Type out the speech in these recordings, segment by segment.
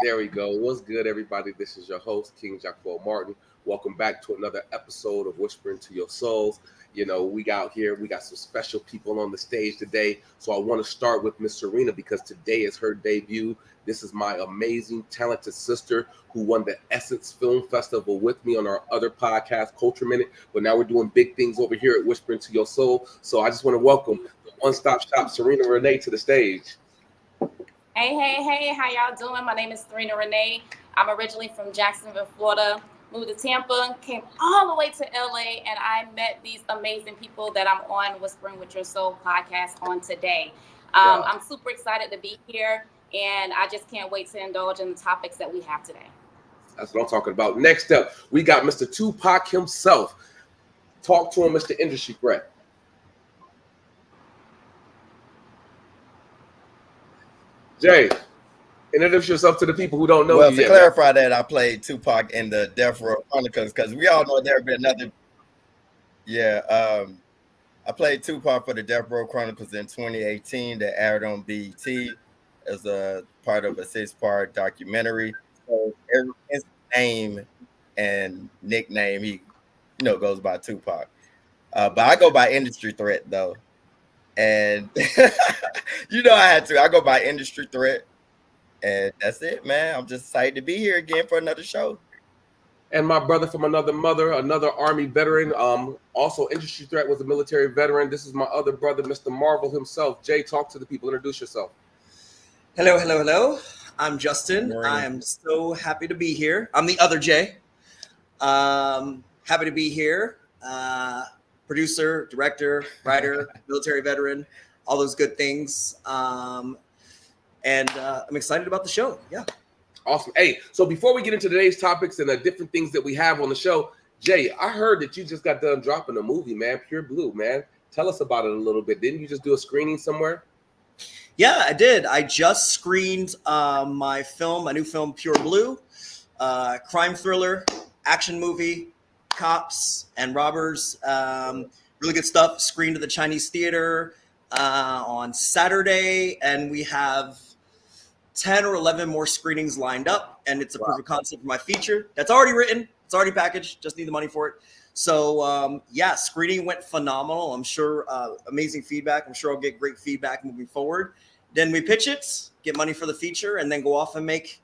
There we go. What's good, everybody? This is your host, King Jacobo Martin. Welcome back to another episode of Whispering to Your Souls. We got some special people on the stage today. So I want to start with Miss Serena because today is her debut. This is my amazing, talented sister who won the Essence Film Festival with me on our other podcast, Culture Minute. But now we're doing big things over here at Whispering to Your Soul. So I just want to welcome the one-stop shop, Serena Renee, to the stage. Hey, how y'all doing? My name is Serena Renee. I'm originally from Jacksonville, Florida, moved to Tampa, came all the way to LA, and I met these amazing people that I'm on Whispering with Your Soul podcast on today. I'm super excited to be here, and I just can't wait to indulge in the topics that we have today. That's what I'm talking about. Next up, we got Mr. Tupac himself. Talk to him, Mr. Industry Threat. Jay, introduce yourself to the people who don't know you yet. To clarify that, I played Tupac in the Death Row Chronicles because we all know there have been another. I played Tupac for the Death Row Chronicles in 2018 that aired on BET as a part of a 6-part documentary. So his name and nickname, he goes by Tupac. But I go by Industry Threat though. And I had to. I go by Industry Threat. And that's it, man. I'm just excited to be here again for another show. And my brother from another mother, another Army veteran, also Industry Threat, was a military veteran. This is my other brother, Mr. Marvel himself. Jay, talk to the people. Introduce yourself. Hello. I'm Justin. I am so happy to be here. I'm the other Jay. Happy to be here. Producer, director, writer, military veteran, all those good things. And I'm excited about the show. Yeah. Awesome. Hey, so before we get into today's topics and the different things that we have on the show, Jay, I heard that you just got done dropping a movie, man, Pure Blue, man. Tell us about it a little bit. Didn't you just do a screening somewhere? Yeah, I did. I just screened my new film, Pure Blue, crime thriller, action movie, cops and robbers. Really good stuff. Screened at the Chinese Theater on Saturday, and we have 10 or 11 more screenings lined up, and it's a proof of concept for my feature that's already written. It's already packaged. Just need the money for it. So screening went phenomenal. I'm sure amazing feedback. I'm sure I'll get great feedback moving forward. Then we pitch it, get money for the feature, and then go off and make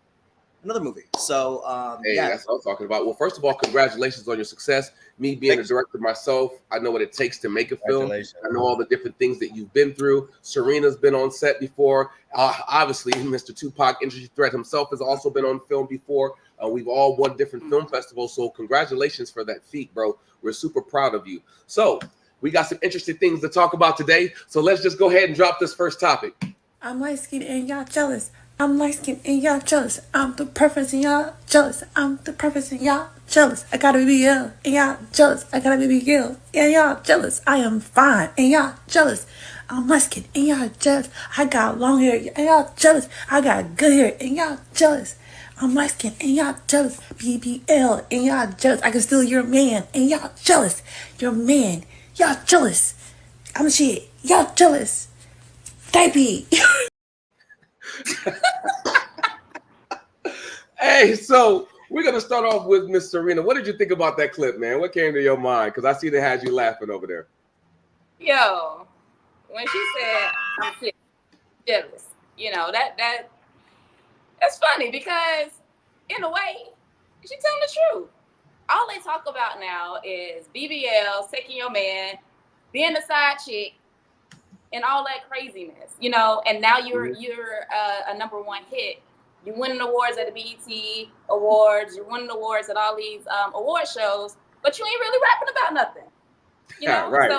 another movie. So that's what I'm talking about. Well, first of all, congratulations on your success. Me being a director myself, I know what it takes to make a film. I know all the different things that you've been through. Serena's been on set before. Obviously, Mr. Tupac, Industry Threat himself, has also been on film before. We've all won different film festivals. So congratulations for that feat, bro. We're super proud of you. So we got some interesting things to talk about today. So let's just go ahead and drop this first topic. I'm light-skinned and y'all jealous. I'm light-skinned and y'all jealous. I'm the preference and y'all jealous. I'm the preference and y'all jealous. I gotta be BBL and y'all jealous. I gotta be BBL and y'all jealous. I am fine and y'all jealous. I'm light-skinned and y'all jealous. I got long hair and y'all jealous. I got good hair and y'all jealous. I'm light-skinned and y'all jealous. BBL and y'all jealous. I can steal your man and y'all jealous. Your man, y'all jealous. I'm shit. Y'all jealous. Baby. Hey, so we're gonna start off with Miss Serena. What did you think about that clip, man? What came to your mind? Because I see they had you laughing over there. Yo, when she said I'm jealous, that's funny because in a way, she's telling the truth. All they talk about now is BBL, taking your man, being the side chick, and all that craziness, and now you're a number one hit. You're winning awards at the BET Awards. You're winning awards at all these award shows, but you ain't really rapping about nothing. Right.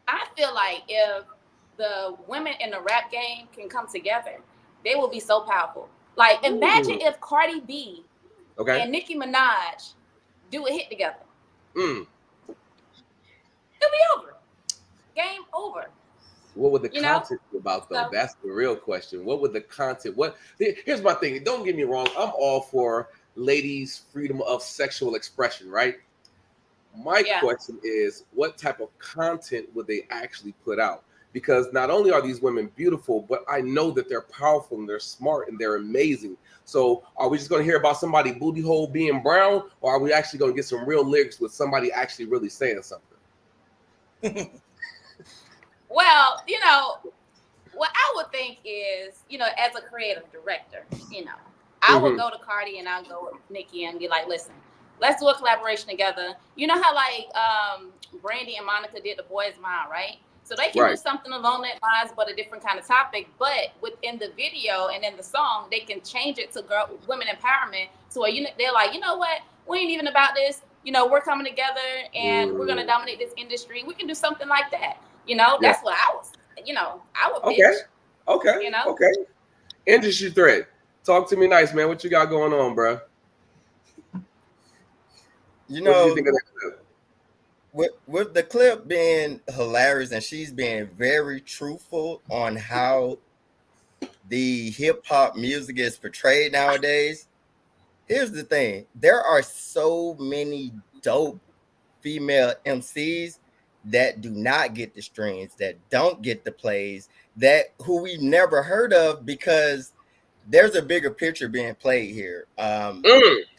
I feel like if the women in the rap game can come together, they will be so powerful. Like imagine if Cardi B and Nicki Minaj do a hit together. It'll be over. Game over. What would the content be about, though? That's the real question. What would the content? Here's my thing. Don't get me wrong. I'm all for ladies' freedom of sexual expression, right? My question is, what type of content would they actually put out? because not only are these women beautiful, but I know that they're powerful and they're smart and they're amazing. So are we just going to hear about somebody booty hole being brown, or are we actually going to get some real lyrics with somebody actually really saying something? Well, you know, what I would think is, you know, as a creative director, you know, I would go to Cardi and I'll go with Nicki and be like, listen, let's do a collaboration together. You know how like Brandy and Monica did The Boy's Mind, right? So they can do something along that lines, but a different kind of topic. But within the video and in the song, they can change it to women empowerment. So where they're like, you know what? We ain't even about this. You know, we're coming together and we're gonna dominate this industry. We can do something like that. You know, that's what I was. You know, I would pitch. Okay. You know. Okay. Industry thread. Talk to me nice, man. What you got going on, bro? You know, what do you think of that clip? With the clip being hilarious and she's being very truthful on how the hip hop music is portrayed nowadays. Here's the thing. There are so many dope female MCs that do not get the streams, that don't get the plays, that who we never heard of because there's a bigger picture being played here.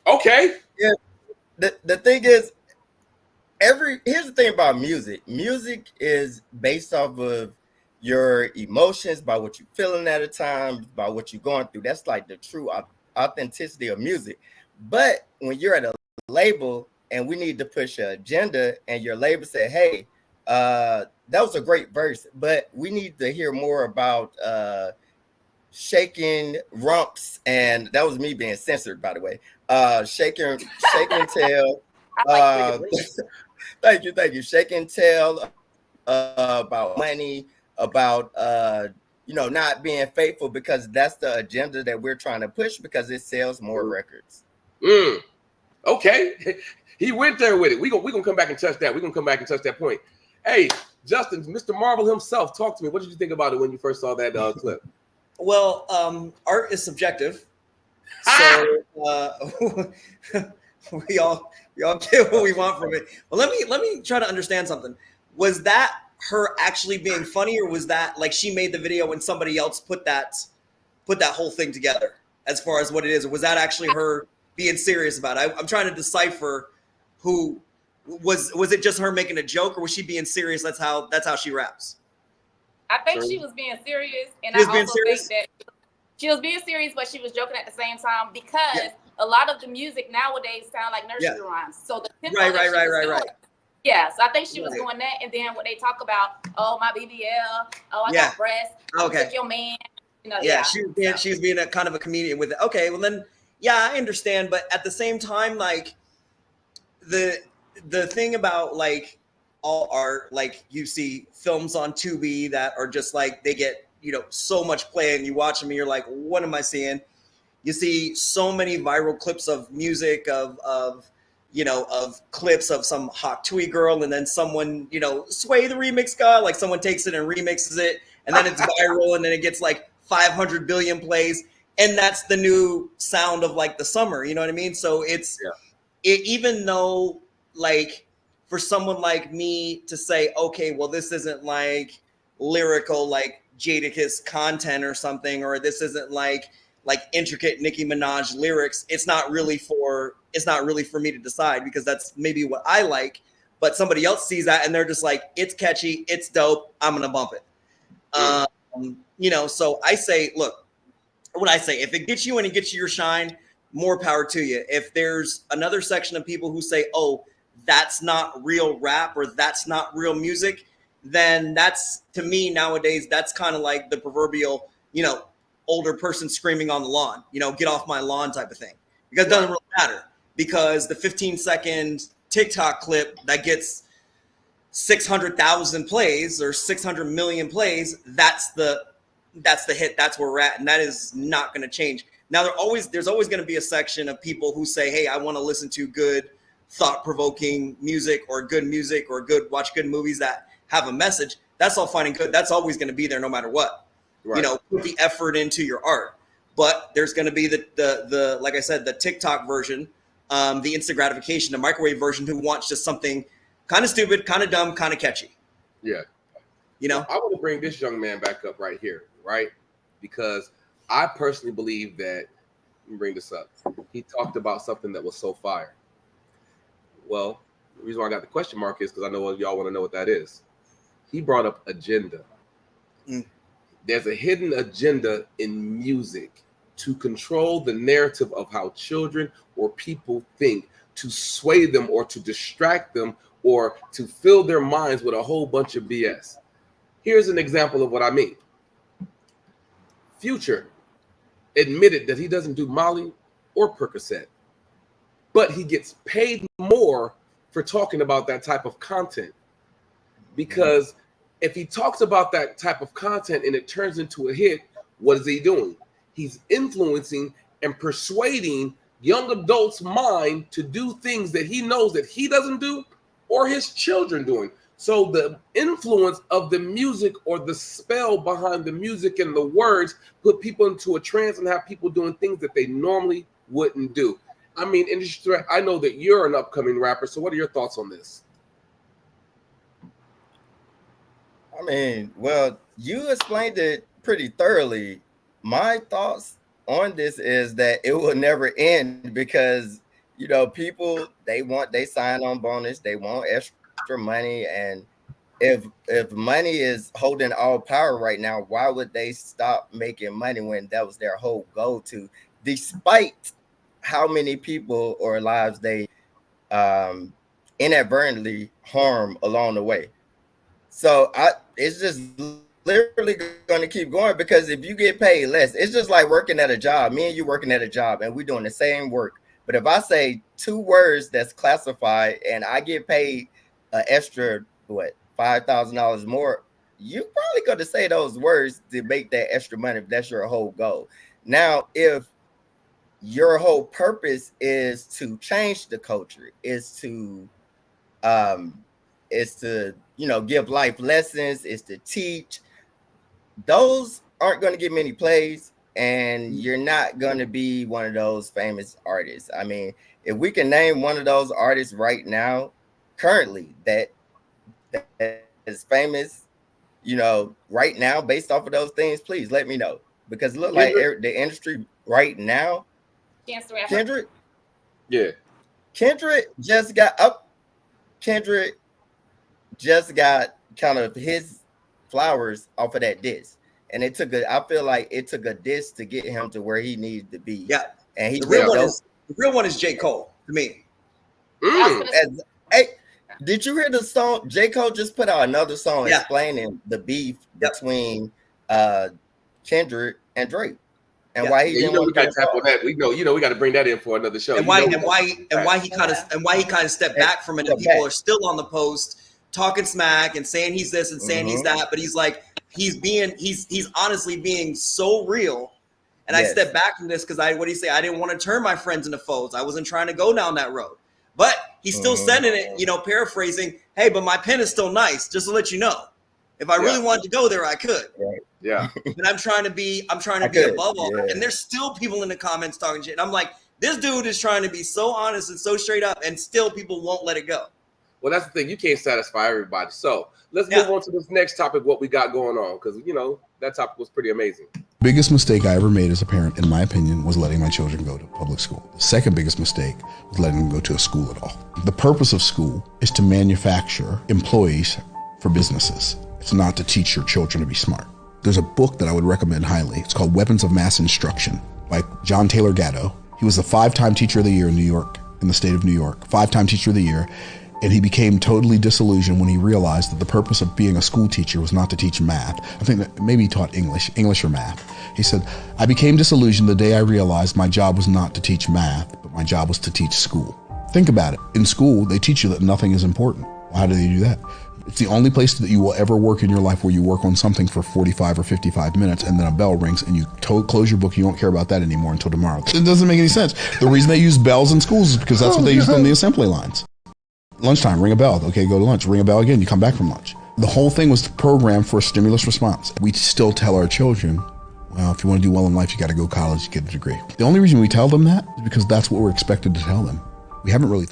Okay. Yeah. The thing is, here's the thing about music. Music is based off of your emotions, by what you're feeling at a time, by what you're going through. That's like the true authenticity of music. But when you're at a label and we need to push an agenda, and your label said, hey, that was a great verse, but we need to hear more about shaking rumps, and that was me being censored, by the way. Shaking tail. Thank you. Shaking tail about money, about not being faithful, because that's the agenda that we're trying to push because it sells more records. Okay. He went there with it. We're gonna come back and touch that. We're gonna come back and touch that point. Hey, Justin, Mr. Marvel himself, talk to me. What did you think about it when you first saw that clip? Well, art is subjective, so we all get what we want from it. Well, let me try to understand something. Was that her actually being funny, or was that like she made the video and somebody else put that whole thing together as far as what it is? Or was that actually her being serious about it? I'm trying to decipher who was it just her making a joke, or was she being serious? That's how she raps. I think she was being serious, and I also think that she was being serious, but she was joking at the same time, because a lot of the music nowadays sound like nursery rhymes. So the tempo right. Yeah, so I think she was doing that, and then when they talk about, oh, my BBL, oh, I got breasts, I took your man, you know. She was being a kind of a comedian with it. Okay, well then, I understand, but at the same time, like the thing about like all art, like you see films on Tubi that are just like they get so much play, and you watch them and you're like, what am I seeing? You see so many viral clips of music of clips of some hot twee girl, and then someone, Sway the remix guy, like someone takes it and remixes it, and then it's viral, and then it gets like 500 billion plays, and that's the new sound of like the summer, you know what I mean? So even though like for someone like me to say, okay, well, this isn't like lyrical, like Jadakiss content or something, or this isn't like intricate Nicki Minaj lyrics, it's not really for me to decide, because that's maybe what I like, but somebody else sees that and they're just like, it's catchy, it's dope, I'm gonna bump it. So I say, look, what I say, if it gets you and it gets you your shine, more power to you. If there's another section of people who say, oh, that's not real rap, or that's not real music, then that's, to me nowadays, that's kind of like the proverbial, older person screaming on the lawn, get off my lawn type of thing. Because it doesn't really matter, because the 15-second TikTok clip that gets 600,000 plays or 600 million plays, that's the hit. That's where we're at, and that is not going to change. Now, there's always going to be a section of people who say, hey, I want to listen to good, thought-provoking music, or watch good movies that have a message. That's all fine and good. That's always going to be there no matter what. Right. Put the effort into your art. But there's going to be the like I said, the TikTok version, the instant gratification, the microwave version, who wants just something kind of stupid, kind of dumb, kind of catchy. Yeah. You know, I want to bring this young man back up right here, right? Because I personally believe that, let me bring this up. He talked about something that was so fire. Well, the reason why I got the question mark is because I know y'all want to know what that is. He brought up agenda. Mm. There's a hidden agenda in music to control the narrative of how children or people think, to sway them or to distract them or to fill their minds with a whole bunch of BS. Here's an example of what I mean. Future admitted that he doesn't do Molly or Percocet, but he gets paid more for talking about that type of content. Because if he talks about that type of content and it turns into a hit, what is he doing? He's influencing and persuading young adults' mind to do things that he knows that he doesn't do or his children doing. So the influence of the music or the spell behind the music and the words put people into a trance and have people doing things that they normally wouldn't do. I mean, industry threat, I know that you're an upcoming rapper, so what are your thoughts on this? I mean, well, you explained it pretty thoroughly. My thoughts on this is that it will never end because, you know, people, they sign on bonus, they want extra money, and if money is holding all power right now, why would they stop making money when that was their whole goal to, despite how many people or lives they inadvertently harm along the way? So it's just literally going to keep going, because if you get paid less, it's just like working at a job. Me and you working at a job and we're doing the same work. But if I say 2 words that's classified and I get paid an extra, $5,000 more, you're probably going to say those words to make that extra money if that's your whole goal. Now, if your whole purpose is to change the culture, is to give life lessons, is to teach, those aren't going to get many plays, and you're not going to be one of those famous artists. I mean, if we can name one of those artists right now, currently, that is famous, right now, based off of those things, please let me know, because it looks like the industry right now. Chance the Rapper. Kendrick, Yeah. Kendrick just got up. Kendrick just got kind of his flowers off of that diss, and I feel like it took a diss to get him to where he needed to be. yeah. And The real one is J. Cole to me. Hey, did you hear the song? J. Cole just put out another song explaining the beef between Kendrick and Drake, and why he didn't want we got to tap on that. We got to bring that in for another show. And why he kind of stepped back from it, and people are still on the post talking smack and saying he's this and saying he's that, but he's like, he's honestly being so real. And I stepped back from this because I didn't want to turn my friends into foes. I wasn't trying to go down that road. But he's still sending it, paraphrasing, hey, but my pen is still nice, just to let you know. If I really wanted to go there, I could. Right. Yeah. But I'm trying to be above all that. And there's still people in the comments talking shit. And I'm like, this dude is trying to be so honest and so straight up, and still people won't let it go. Well, that's the thing. You can't satisfy everybody. So let's move on to this next topic, what we got going on, because, that topic was pretty amazing. Biggest mistake I ever made as a parent, in my opinion, was letting my children go to public school. The second biggest mistake was letting them go to a school at all. The purpose of school is to manufacture employees for businesses. It's not to teach your children to be smart. There's a book that I would recommend highly. It's called Weapons of Mass Instruction by John Taylor Gatto. He was the 5-time Teacher of the Year in New York, in the state of New York, 5-time Teacher of the Year. And he became totally disillusioned when he realized that the purpose of being a school teacher was not to teach math. I think that maybe he taught English or math. He said, I became disillusioned the day I realized my job was not to teach math, but my job was to teach school. Think about it. In school, they teach you that nothing is important. Well, how do they do that? It's the only place that you will ever work in your life where you work on something for 45 or 55 minutes and then a bell rings and you close your book. You don't care about that anymore until tomorrow. It doesn't make any sense. The reason they use bells in schools is because that's what they used on the assembly lines. Lunchtime, ring a bell. Okay, go to lunch. Ring a bell again. You come back from lunch. The whole thing was programmed for a stimulus response. We still tell our children, well, if you want to do well in life, you got to go to college, get a degree. The only reason we tell them that is because that's what we're expected to tell them. We haven't really.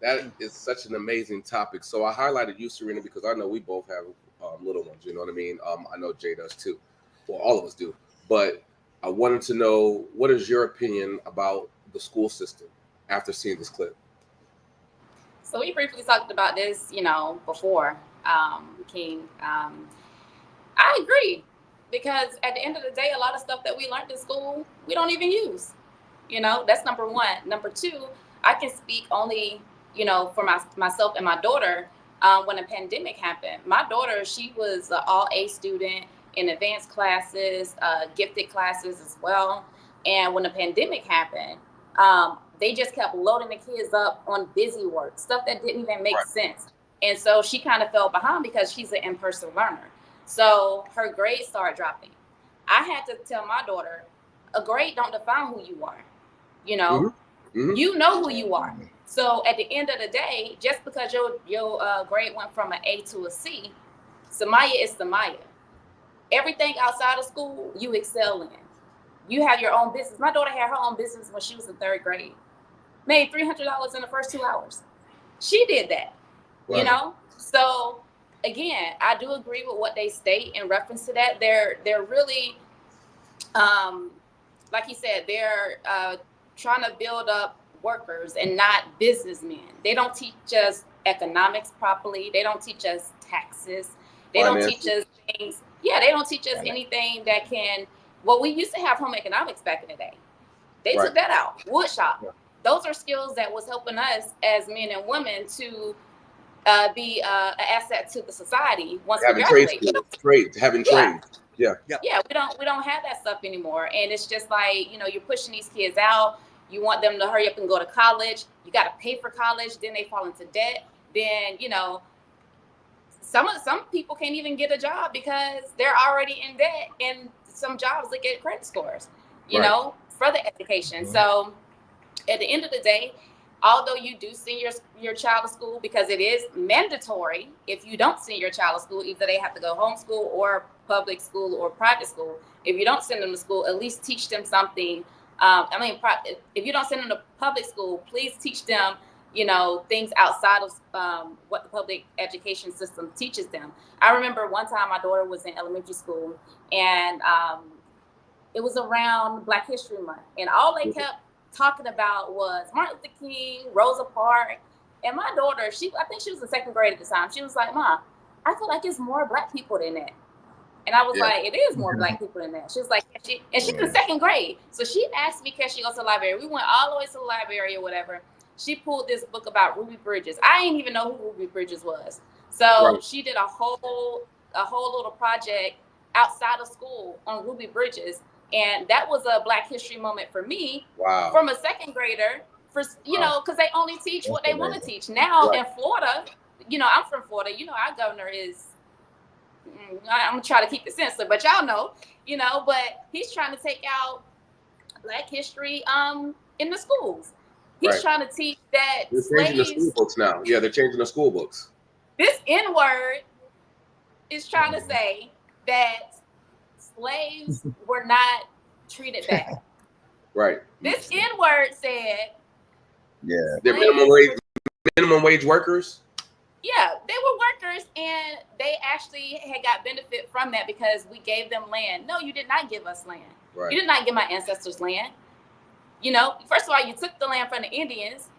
That is such an amazing topic. So I highlighted you, Serena, because I know we both have little ones. You know what I mean? I know Jay does too. Well, all of us do. But I wanted to know, what is your opinion about the school system after seeing this clip? So we briefly talked about this, before, King. I agree, because at the end of the day, a lot of stuff that we learned in school, we don't even use. That's number one. Number two, I can speak only, for myself and my daughter. When the pandemic happened, my daughter, she was an all A student in advanced classes, gifted classes as well. And when the pandemic happened, they just kept loading the kids up on busy work, stuff that didn't even make sense. And so she kind of fell behind because she's an in-person learner. So her grades started dropping. I had to tell my daughter, a grade don't define who you are. You know who you are. So at the end of the day, just because your grade went from an A to a C, Samaya is Samaya. Everything outside of school, you excel in. You have your own business. My daughter had her own business when she was in 3rd grade. Made $300 in the first 2 hours. She did that, So again, I do agree with what they state in reference to that. They're really, like you said, they're trying to build up workers and not businessmen. They don't teach us economics properly. They don't teach us taxes. They don't teach us things. Yeah, they don't teach us anything that can. Well, we used to have home economics back in the day. They took that out. Woodshop. Yeah. Those are skills that was helping us as men and women to be an asset to the society once we graduate. Having trade. Yeah. Yeah, we don't have that stuff anymore. And it's just like, you're pushing these kids out. You want them to hurry up and go to college. You got to pay for college. Then they fall into debt. Then, some people can't even get a job because they're already in debt, and some jobs look at credit scores, for the education. Mm-hmm. So at the end of the day, although you do send your child to school, because it is mandatory, if you don't send your child to school, either they have to go homeschool or public school or private school. If you don't send them to school, at least teach them something. If you don't send them to public school, please teach them, things outside of what the public education system teaches them. I remember one time my daughter was in elementary school, and it was around Black History Month, and all they kept talking about was Martin Luther King, Rosa Parks, and my daughter, I think she was in 2nd grade at the time. She was like, "Mom, I feel like it's more Black people than that." And I was like, "It is more Black people than that." She was like, she's in 2nd grade. So she asked me, can she go to the library? We went all the way to the library or whatever. She pulled this book about Ruby Bridges. I didn't even know who Ruby Bridges was. So she did a whole little project outside of school on Ruby Bridges. And that was a Black History moment for me. Wow. From a 2nd grader, because they only teach what they want to teach. Now in Florida, I'm from Florida. Our governor is, I'm gonna try to keep it sensitive, but y'all know, but he's trying to take out Black history in the schools. He's trying to teach that they're changing the school books now. Yeah, they're changing the school books. This N-word is trying to say that slaves were not treated bad. Right. This N-word said, they're minimum wage workers. Yeah, they were workers, and they actually had got benefit from that because we gave them land. No, you did not give us land. Right. You did not give my ancestors land. First of all, you took the land from the Indians.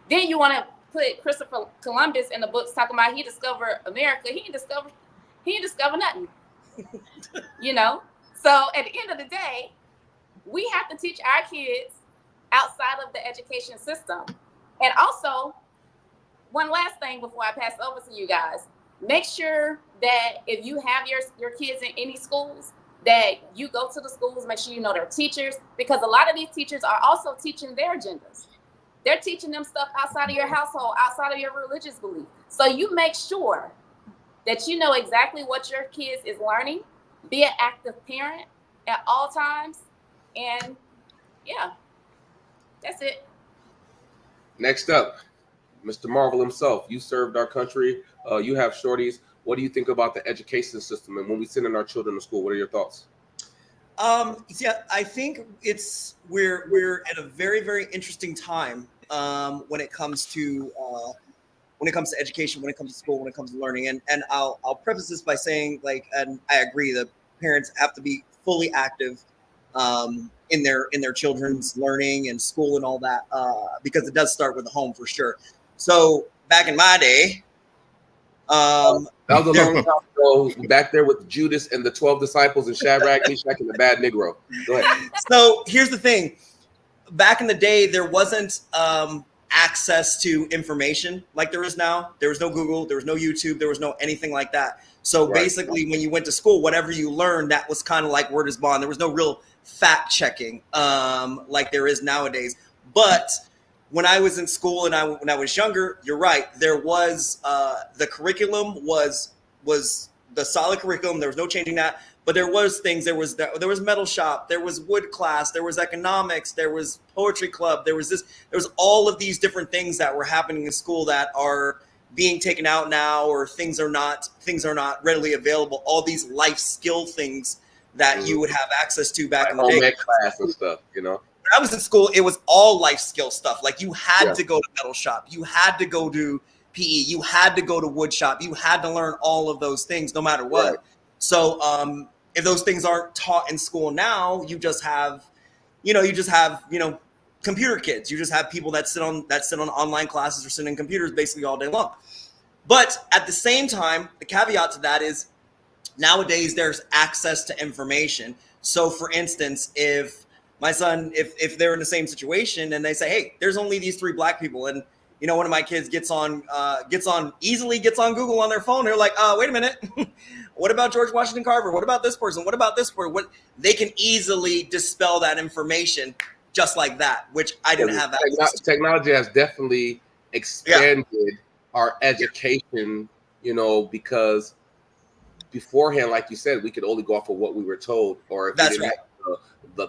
Then you want to put Christopher Columbus in the books talking about he discovered America. He didn't discover nothing. So at the end of the day, we have to teach our kids outside of the education system. And also, one last thing before I pass over to you guys, make sure that if you have your kids in any schools, that you go to the schools, make sure you know their teachers, because a lot of these teachers are also teaching their agendas. They're teaching them stuff outside of your household, outside of your religious belief. So you make sure that you know exactly what your kids is learning, be an active parent at all times, and that's it. Next up, Mr. Marvel himself. You served our country. You have shorties. What do you think about the education system and when we send in our children to school? What are your thoughts? I think we're at a very, very interesting time when it comes to education, when it comes to school, when it comes to learning. And I'll preface this by saying, like, and I agree that parents have to be fully active in their children's learning and school and all that, because it does start with the home for sure. So back in my day, that was a long time ago, back there with Judas and the 12 disciples and Shadrach, Meshach, and the bad Negro. Go ahead. So here's the thing. Back in the day, there wasn't access to information like there is now. There was no Google, there was no YouTube, there was no anything like that. So basically, when you went to school, whatever you learned, that was kind of like word is bond. There was no real fact checking like there is nowadays. But when I was in school and when I was younger, you're right. There was the curriculum was the solid curriculum. There was no changing that. But there was things. There was metal shop. There was wood class. There was economics. There was poetry club. There was this. There was all of these different things that were happening in school that are being taken out now, or things are not readily available. All these life skill things that you would have access to back in the day. Class and stuff, you know. When I was in school, it was all life skill stuff. Like you had to go to metal shop. You had to go to PE. You had to go to wood shop. You had to learn all of those things no matter what. Right. So if those things aren't taught in school now, you just have computer kids. You just have people that sit on online classes or sit in computers basically all day long. But at the same time, the caveat to that is nowadays there's access to information. So for instance, if my son, if they're in the same situation and they say, hey, there's only these 3 black people, and one of my kids gets on Google on their phone, they're like, wait a minute. What about George Washington Carver? What about this person? What about this person? What, they can easily dispel that information just like that, which I didn't have access to. Technology has definitely expanded our education, because beforehand, like you said, we could only go off of what we were told, or if we didn't have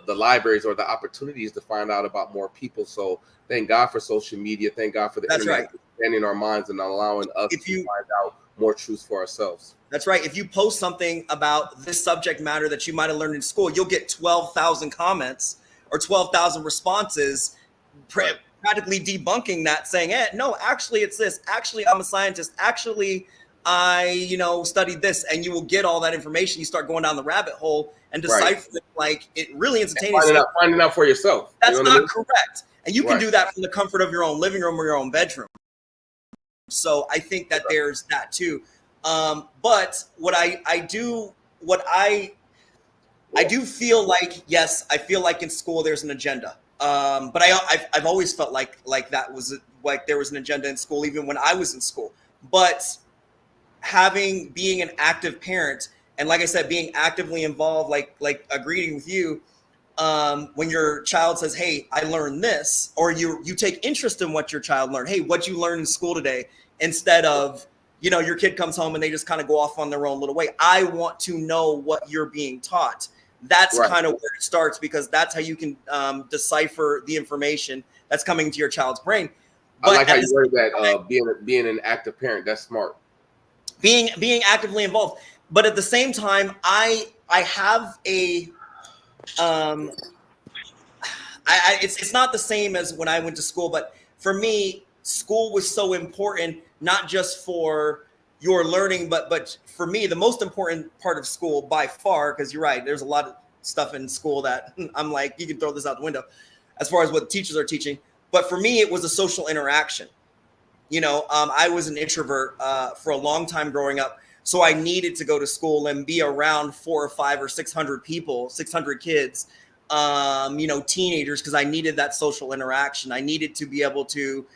the libraries or the opportunities to find out about more people. So thank God for social media. Thank God for the internet expanding our minds and allowing us to find out more truths for ourselves. That's right. If you post something about this subject matter that you might have learned in school, you'll get 12,000 comments or 12,000 responses practically debunking that, saying, no, actually it's this. Actually, I'm a scientist. Actually, I, studied this. And you will get all that information. You start going down the rabbit hole and decipher it, like it really instantaneously. Finding out for yourself. That's not correct. And you can do that from the comfort of your own living room or your own bedroom. So I think that there's that too. But what I do feel like, yes, I feel like in school there's an agenda. But I've always felt like that was like there was an agenda in school, even when I was in school. But being an active parent, and like I said, being actively involved, like agreeing with you, when your child says, hey, I learned this, or you take interest in what your child learned. Hey, what'd you learn in school today? Instead of, your kid comes home and they just kind of go off on their own little way. I want to know what you're being taught. That's kind of where it starts, because that's how you can decipher the information that's coming to your child's brain. But I like how you worded that, being an active parent. That's smart. Being actively involved. But at the same time, I have a it's not the same as when I went to school, but for me, school was so important, not just for your learning, but for me, the most important part of school by far, because you're right, there's a lot of stuff in school that I'm like, you can throw this out the window as far as what the teachers are teaching. But for me, it was a social interaction. I was an introvert for a long time growing up. So I needed to go to school and be around 400 or 500 or 600 people, 600 kids, teenagers, because I needed that social interaction. I needed to be able to,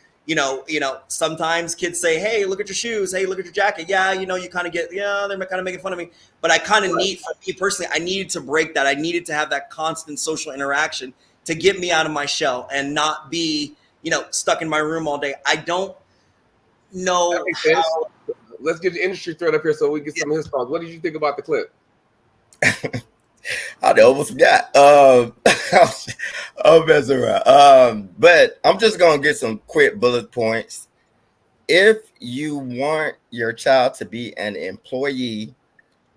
sometimes kids say, hey, look at your shoes. Hey, look at your jacket. Yeah, you kind of get, they're kind of making fun of me. But I kind of for me personally, I needed to break that. I needed to have that constant social interaction to get me out of my shell and not be, stuck in my room all day. I don't know how. Let's get the industry thread up here so we get some of his thoughts. What did you think about the clip? I almost forgot. But I'm just gonna get some quick bullet points. If you want your child to be an employee,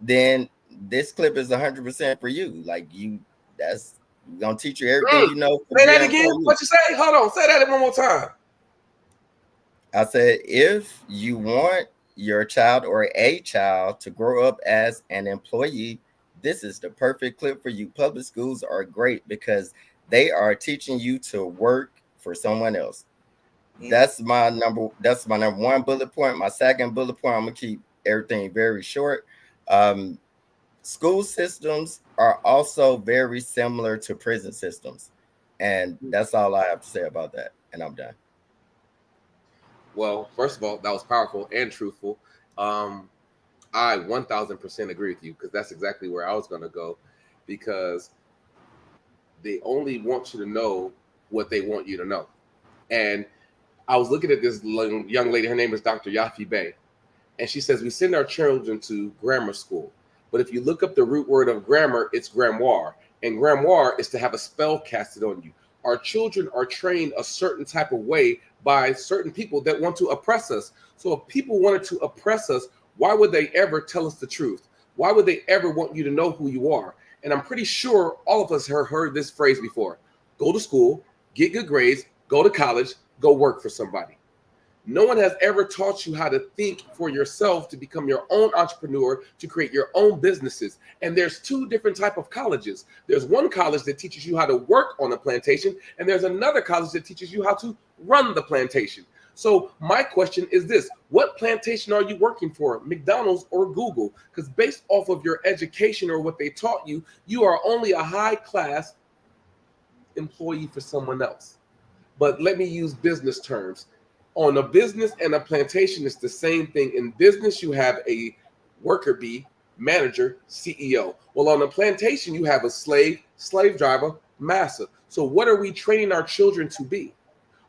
then this clip is 100% for you. Like that's gonna teach you everything you know. Say that again. What you say? Hold on. Say that one more time. I said, if you want your child or a child to grow up as an employee, this is the perfect clip for you. Public schools are great because they are teaching you to work for someone else. That's my number one bullet point. My second bullet point, I'm gonna keep everything very short. School systems are also very similar to prison systems. And that's all I have to say about that. And I'm done. Well, first of all, that was powerful and truthful. I 1000% agree with you because that's exactly where I was going to go, because they only want you to know what they want you to know. And I was looking at this young lady, her name is Dr. Yafi Bey, and she says we send our children to grammar school. But if you look up the root word of grammar, it's grimoire. And grimoire is to have a spell casted on you. Our children are trained a certain type of way by certain people that want to oppress us. So if people wanted to oppress us, why would they ever tell us the truth? Why would they ever want you to know who you are? And I'm pretty sure all of us have heard this phrase before. Go to school, get good grades, go to college, go work for somebody. No one has ever taught you how to think for yourself, to become your own entrepreneur, to create your own businesses. And there's two different types of colleges. There's one college that teaches you how to work on a plantation, and there's another college that teaches you how to run the plantation. So my question is this: what plantation are you working for, McDonald's or Google? Because based off of your education or what they taught you, you are only a high-class employee for someone else. But let me use business terms. On a business and a plantation, it's the same thing. In business, you have a worker bee, manager, CEO. Well, on a plantation, you have a slave driver, master. So what are we training our children to be?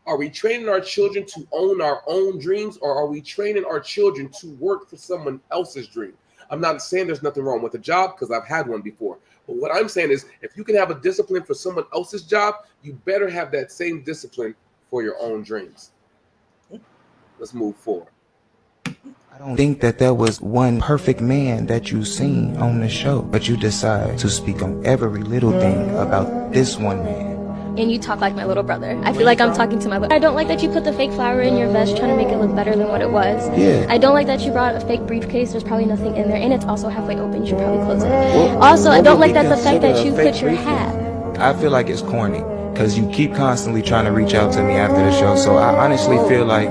Are we training our children to own our own dreams, or are we training our children to work for someone else's dream? I'm not saying there's nothing wrong with a job, because I've had one before. But what I'm saying is, if you can have a discipline for someone else's job, you better have that same discipline for your own dreams. Let's move forward. I don't think that there was one perfect man that you seen on the show, but you decide to speak on every little thing about this one man. And you talk like my little brother. I feel like I'm talking to my little. I don't like that you put the fake flower in your vest trying to make it look better than what it was. Yeah. I don't like that you brought a fake briefcase. There's probably nothing in there, and it's also halfway open. You should probably close it. Also, I don't like that the fact that you put your hat. I feel like it's corny because you keep constantly trying to reach out to me after the show. So I honestly feel like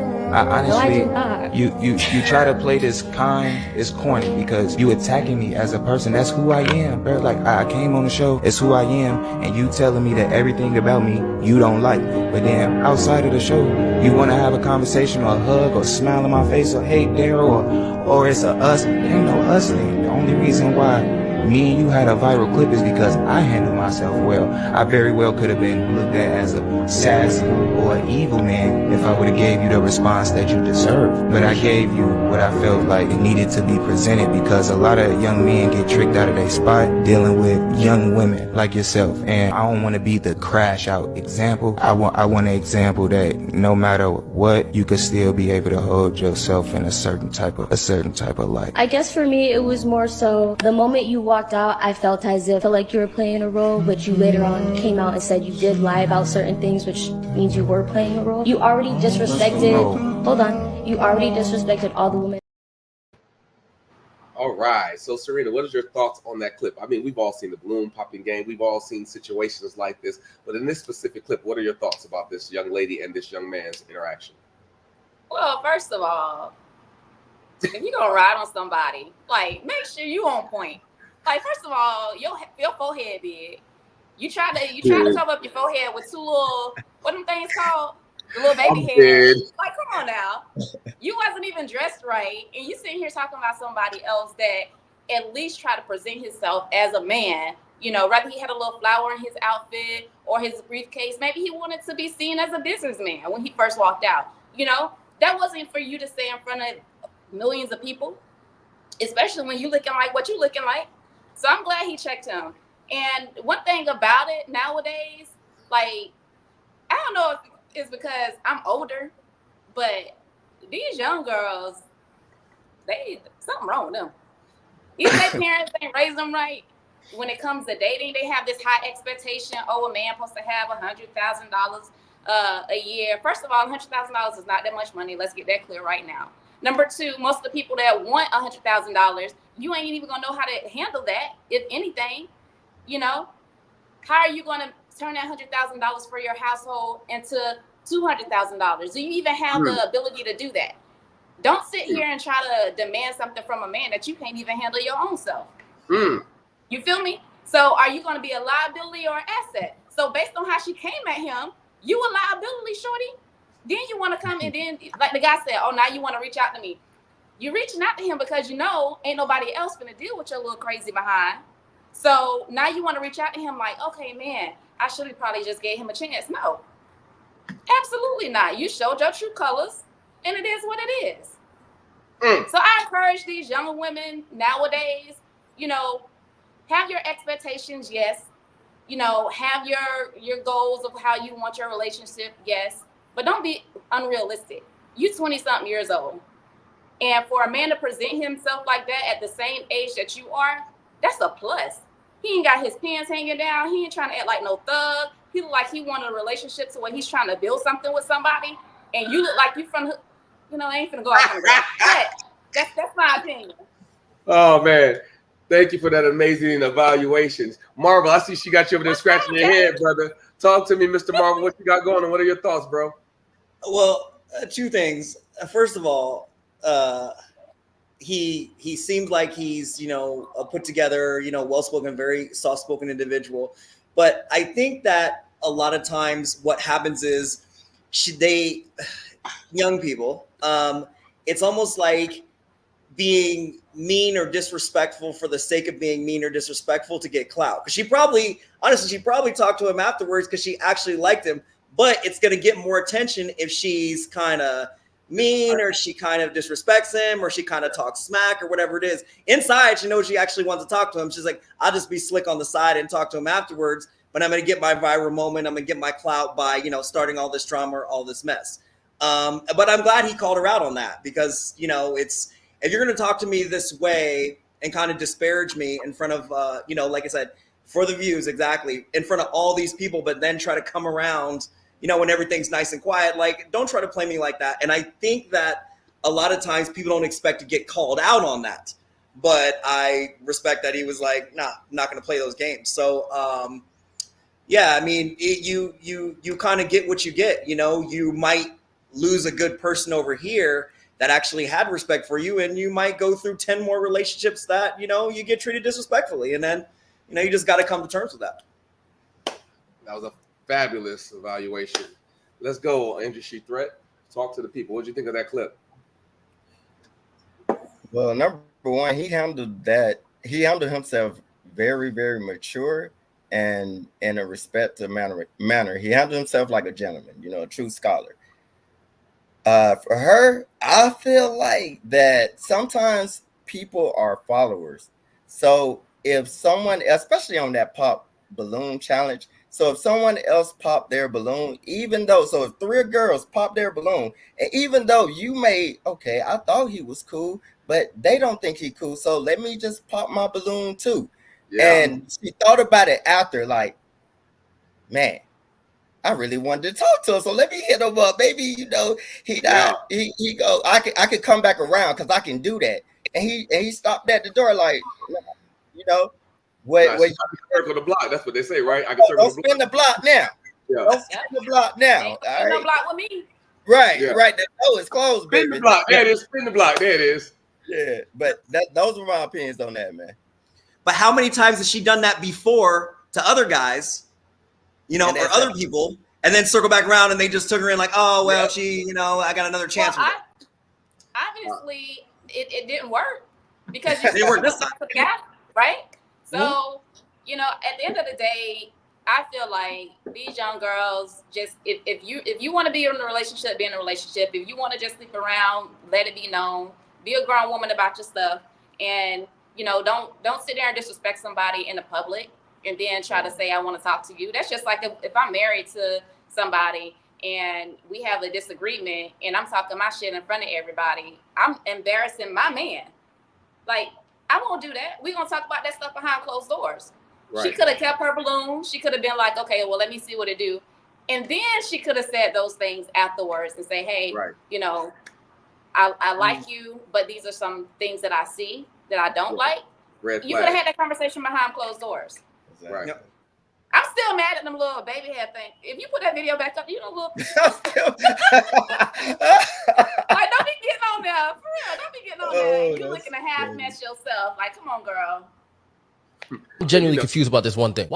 you try to play this kind. It's corny because you attacking me as a person. That's who I am, bro. Like, I came on the show, it's who I am, and you telling me that everything about me you don't like. But then outside of the show, you want to have a conversation or a hug or smile in my face or hey Daryl, or it's a us. There ain't no us thing. The only reason why me and you had a viral clip is because I handled myself well. I very well could have been looked at as a sassy or an evil man if I would have gave you the response that you deserve. But I gave you what I felt like it needed to be presented, because a lot of young men get tricked out of their spot dealing with young women like yourself. And I don't want to be the crash out example. I want an example that no matter what, you could still be able to hold yourself in a certain type of light. I guess for me, it was more so the moment you walked out, I felt as if like you were playing a role, but you later on came out and said you did lie about certain things, which means you were playing a role. You already disrespected, you already disrespected all the women. All right. So, Serena, what is your thoughts on that clip? I mean, we've all seen the balloon popping game. We've all seen situations like this. But in this specific clip, what are your thoughts about this young lady and this young man's interaction? Well, first of all, if you're going to ride on somebody, like, make sure you on point. Like, first of all, your forehead big. You try to cover up your forehead with two little, what them things called? The little baby hairs. Like, come on now. You wasn't even dressed right, and you sitting here talking about somebody else that at least try to present himself as a man. You know, whether he had a little flower in his outfit or his briefcase, maybe he wanted to be seen as a businessman when he first walked out. You know, that wasn't for you to say in front of millions of people, especially when you looking like what you looking like. So I'm glad he checked him. And one thing about it nowadays, like, I don't know if it's because I'm older, but these young girls, something wrong with them. Either their parents ain't raised them right. When it comes to dating, they have this high expectation. Oh, a man supposed to have $100,000 a year. First of all, $100,000 is not that much money. Let's get that clear right now. Number two, most of the people that want $100,000, you ain't even gonna know how to handle that. If anything, you know, how are you gonna turn that $100,000 for your household into $200,000? Do you even have the ability to do that? Don't sit here and try to demand something from a man that you can't even handle your own self. You feel me? So are you going to be a liability or an asset? So based on how she came at him, you a liability, shorty. Then you want to come and then, like the guy said, oh, now you want to reach out to me. You're reaching out to him because you know ain't nobody else going to deal with your little crazy behind. So now you want to reach out to him like, okay, man, I should have probably just gave him a chance. No, absolutely not. You showed your true colors. And it is what it is. So I encourage these younger women nowadays, you know, have your expectations, yes. You know, have your goals of how you want your relationship, yes. But don't be unrealistic. You 20-something years old. And for a man to present himself like that at the same age that you are, that's a plus. He ain't got his pants hanging down. He ain't trying to act like no thug. He look like he wanted a relationship to where he's trying to build something with somebody. And you look like you from, you know, ain't finna go out on the ground. But that's my opinion. Oh man, thank you for that amazing evaluation, Marvel. I see she got you over there scratching your head, brother. Talk to me, Mr. Marvel. What you got going on? What are your thoughts, bro? Well, two things. First of all, he seems like he's, you know, a put together, you know, well spoken, very soft spoken individual. But I think that a lot of times what happens is young people, it's almost like being mean or disrespectful for the sake of being mean or disrespectful to get clout. Because she probably talked to him afterwards because she actually liked him, but it's going to get more attention if she's kind of mean or she kind of disrespects him or she kind of talks smack or whatever it is. Inside, she knows she actually wants to talk to him. She's like, I'll just be slick on the side and talk to him afterwards, but I'm going to get my viral moment. I'm going to get my clout by, you know, starting all this drama or all this mess. But I'm glad he called her out on that because, you know, if you're going to talk to me this way and kind of disparage me in front of, you know, like I said, for the views, exactly, in front of all these people, but then try to come around, you know, when everything's nice and quiet, like, don't try to play me like that. And I think that a lot of times people don't expect to get called out on that. But I respect that he was like, nah, I'm not going to play those games. So, yeah, I mean, you kind of get what you get. You know, you might lose a good person over here that actually had respect for you, and you might go through 10 more relationships that, you know, you get treated disrespectfully, and then, you know, you just got to come to terms with that. That was a fabulous evaluation. Let's go, industry threat. Talk to the people. What did you think of that clip? Well, number one, he handled himself very, very mature and in a respectful manner. He handled himself like a gentleman, you know, a true scholar. For her, I feel like that sometimes people are followers. So if someone, especially on that pop balloon challenge, so if someone else popped their balloon, so if 3 girls pop their balloon, and even though you okay, I thought he was cool, but they don't think he cool, so let me just pop my balloon too. Yeah. And she thought about it after, like, man, I really wanted to talk to him, so let me hit him up. Maybe, you know, he go, I could come back around because I can do that. And he stopped at the door like, you know, circle the block. That's what they say, right? I can circle spin the block now. Yeah. Don't spin the block now. Spin the block with me. Right, right. The door is closed, spin the block. There it is. Spin the block. There it is. Yeah, but those were my opinions on that, man. But how many times has she done that before to other guys, you know, or other people, and then circle back around and they just took her in like, oh, well, she, you know, I got another chance. Well, obviously, it didn't work because you didn't work this time, right? So, you know, at the end of the day, I feel like these young girls just, if you want to be in a relationship, be in a relationship. If you want to just sleep around, let it be known. Be a grown woman about your stuff, and you know, don't sit there and disrespect somebody in the public, and then try to say I want to talk to you. That's just like if I'm married to somebody and we have a disagreement, and I'm talking my shit in front of everybody. I'm embarrassing my man. Like, I won't do that. We're gonna talk about that stuff behind closed doors. Right. She could have kept her balloon. She could have been like, okay, well, let me see what it do. And then she could have said those things afterwards and say, hey, Right. you know, I like you, but these are some things that I see that I don't like. Red You could have flag. had that conversation behind closed doors. Right. Yep. I'm still mad at them little baby head thing. If you put that video back up, you know, look, like, don't be getting on there. For real, don't be getting on there. Oh, You that's looking to half crazy. mess yourself. Like, come on, girl. I'm genuinely confused about this one thing.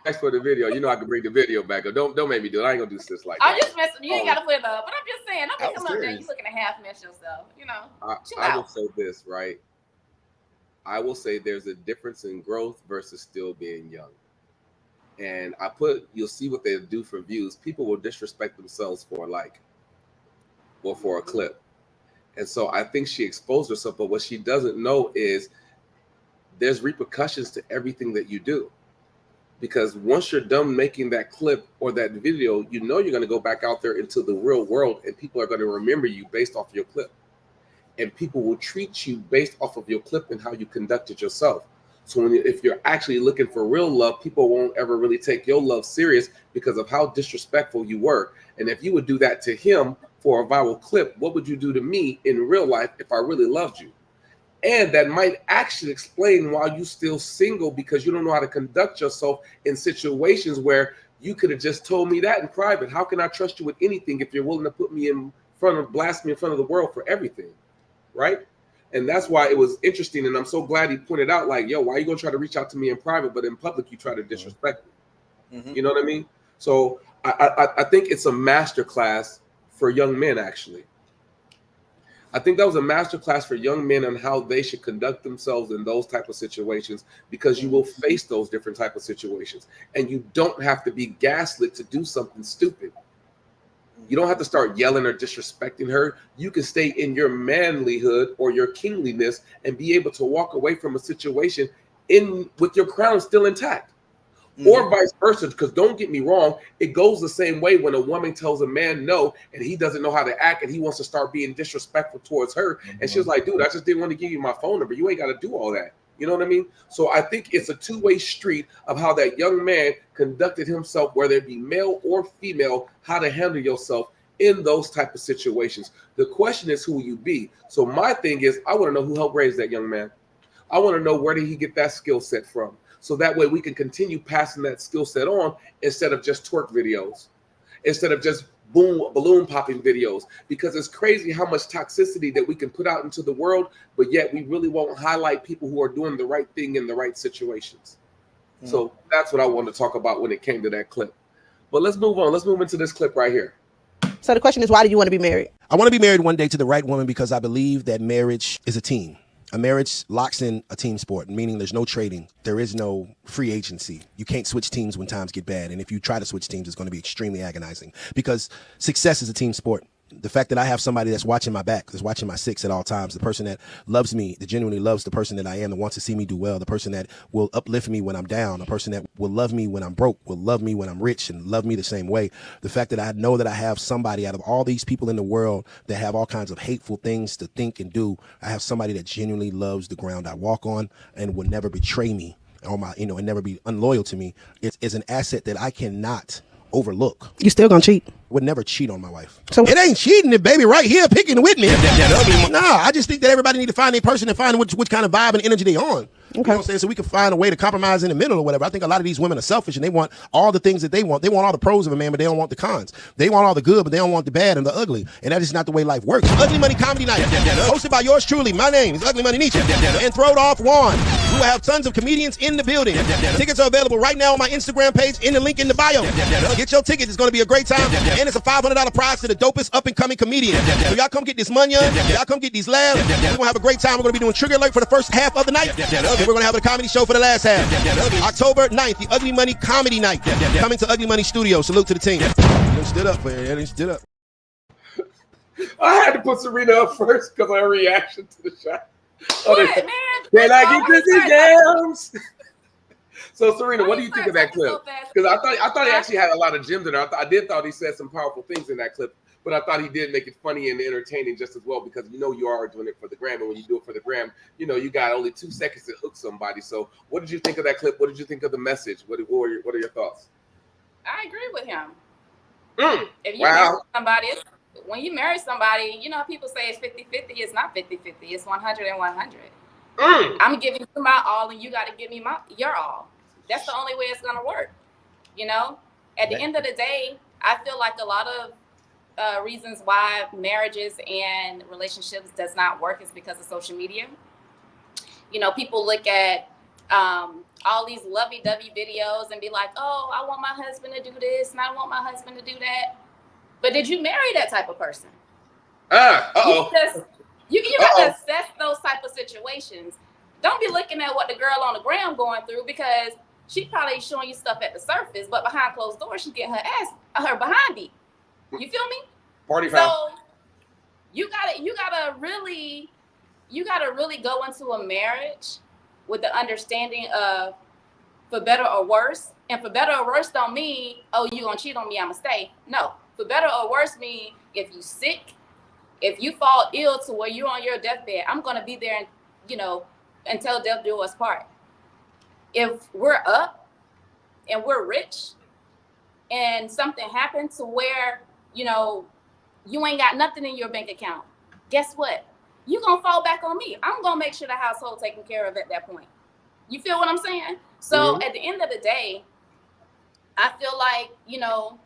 Thanks for the video. You know I can bring the video back up. Don't make me do it. I ain't gonna do sis like I'm that. just messing. You ain't got to put it up. But I'm just saying, don't I be was coming up there. serious. You looking to half mess yourself. You know, chill I will out. say this, right? I will say there's a difference in growth versus still being young. And you'll see what they do for views. People will disrespect themselves for a like or for a clip. And so I think she exposed herself, but what she doesn't know is there's repercussions to everything that you do. Because once you're done making that clip or that video, you know you're going to go back out there into the real world and people are going to remember you based off your clip. And people will treat you based off of your clip and how you conducted yourself. So if you're actually looking for real love, people won't ever really take your love serious because of how disrespectful you were. And if you would do that to him for a viral clip, what would you do to me in real life if I really loved you? And that might actually explain why you're still single, because you don't know how to conduct yourself in situations where you could have just told me that in private. How can I trust you with anything if you're willing to put me in front of, blast me in front of the world for everything, right? And that's why it was interesting. And I'm so glad he pointed out, like, yo, why are you going to try to reach out to me in private, but in public you try to disrespect me? Mhm. You know what I mean? So I think it's a masterclass for young men, actually. I think that was a masterclass for young men on how they should conduct themselves in those type of situations, because you will face those different type of situations, and you don't have to be gaslit to do something stupid. You don't have to start yelling or disrespecting her. You can stay in your manlyhood or your kingliness and be able to walk away from a situation with your crown still intact. Or vice versa, because don't get me wrong, it goes the same way when a woman tells a man no and he doesn't know how to act and he wants to start being disrespectful towards her. And she's like, dude, I just didn't want to give you my phone number. You ain't got to do all that. You know what I mean? So I think it's a two-way street of how that young man conducted himself, whether it be male or female, how to handle yourself in those type of situations. The question is, who will you be? So my thing is, I want to know who helped raise that young man. I want to know, where did he get that skill set from? So that way we can continue passing that skill set on, instead of just twerk videos, instead of just balloon popping videos, because it's crazy how much toxicity that we can put out into the world, but yet we really won't highlight people who are doing the right thing in the right situations. So that's what I wanted to talk about when it came to that clip. But let's move on. Let's move into this clip right here. So the question is, why do you want to be married? I want to be married one day to the right woman because I believe that marriage is a team. A marriage locks in a team sport, meaning there's no trading. There is no free agency. You can't switch teams when times get bad. And if you try to switch teams, it's going to be extremely agonizing, because success is a team sport. The fact that I have somebody that's watching my back, that's watching my six at all times, the person that loves me, that genuinely loves the person that I am, that wants to see me do well, the person that will uplift me when I'm down, a person that will love me when I'm broke, will love me when I'm rich, and love me the same way. The fact that I know that I have somebody out of all these people in the world that have all kinds of hateful things to think and do, I have somebody that genuinely loves the ground I walk on and will never betray me or and never be unloyal to me. It's an asset that I cannot overlook. You still gonna cheat? Would never cheat on my wife. So it ain't cheating, if baby right here picking with me. Nah, I just think that everybody need to find their person and find which kind of vibe and energy they on. You know what I'm saying? So we can find a way to compromise in the middle or whatever. I think a lot of these women are selfish and they want all the things that they want. They want all the pros of a man, but they don't want the cons. They want all the good, but they don't want the bad and the ugly. And that is not the way life works. Ugly Money Comedy Night, hosted by yours truly. My name is Ugly Money Nietzsche. And Throwed Off Juan. We will have tons of comedians in the building. Tickets are available right now on my Instagram page in the link in the bio. Get your tickets. It's going to be a great time. And it's a $500 prize to the dopest up-and-coming comedian. So y'all come get this money. Y'all come get these laughs. We're going to have a great time. We're going to be doing Trigger Alert for the first half of the night. And we're going to have a comedy show for the last half. October 9th, the Ugly Money Comedy Night. Coming to Ugly Money Studio. Salute to the team. They stood up, man. They stood up. I had to put Serena up first because of her reaction to the shot. What, man? Can I get busy jams? So Serena, what do you think of that clip? Because I thought he actually had a lot of gems in there. I did thought he said some powerful things in that clip, but I thought he did make it funny and entertaining just as well, because you are doing it for the gram, and when you do it for the gram, you got only 2 seconds to hook somebody. So what did you think of that clip? What did you think of the message? What are your thoughts? I agree with him. If you Wow. marry somebody, when you marry somebody, you know, people say it's 50-50. It's not 50-50. It's 100 and 100. I'm giving you my all, and you got to give me your all. That's the only way it's gonna work. You know, at the end of the day, I feel like a lot of reasons why marriages and relationships does not work is because of social media. You know, people look at all these lovey-dovey videos and be like, oh, I want my husband to do this and I want my husband to do that. But did you marry that type of person? You got to assess those type of situations. Don't be looking at what the girl on the gram going through, because she probably showing you stuff at the surface, but behind closed doors, she's getting her behind beat. You feel me? Party foul. So you gotta really go into a marriage with the understanding of for better or worse. And for better or worse don't mean, oh, you gonna cheat on me, I'ma stay. No, for better or worse mean if you sick, if you fall ill to where you're on your deathbed, I'm gonna be there, and you know, until death do us part. If we're up and we're rich and something happened to where, you know, you ain't got nothing in your bank account, guess what? You gonna fall back on me. I'm gonna make sure the household taken care of at that point. You feel what I'm saying? So at the end of the day, I feel like, you know,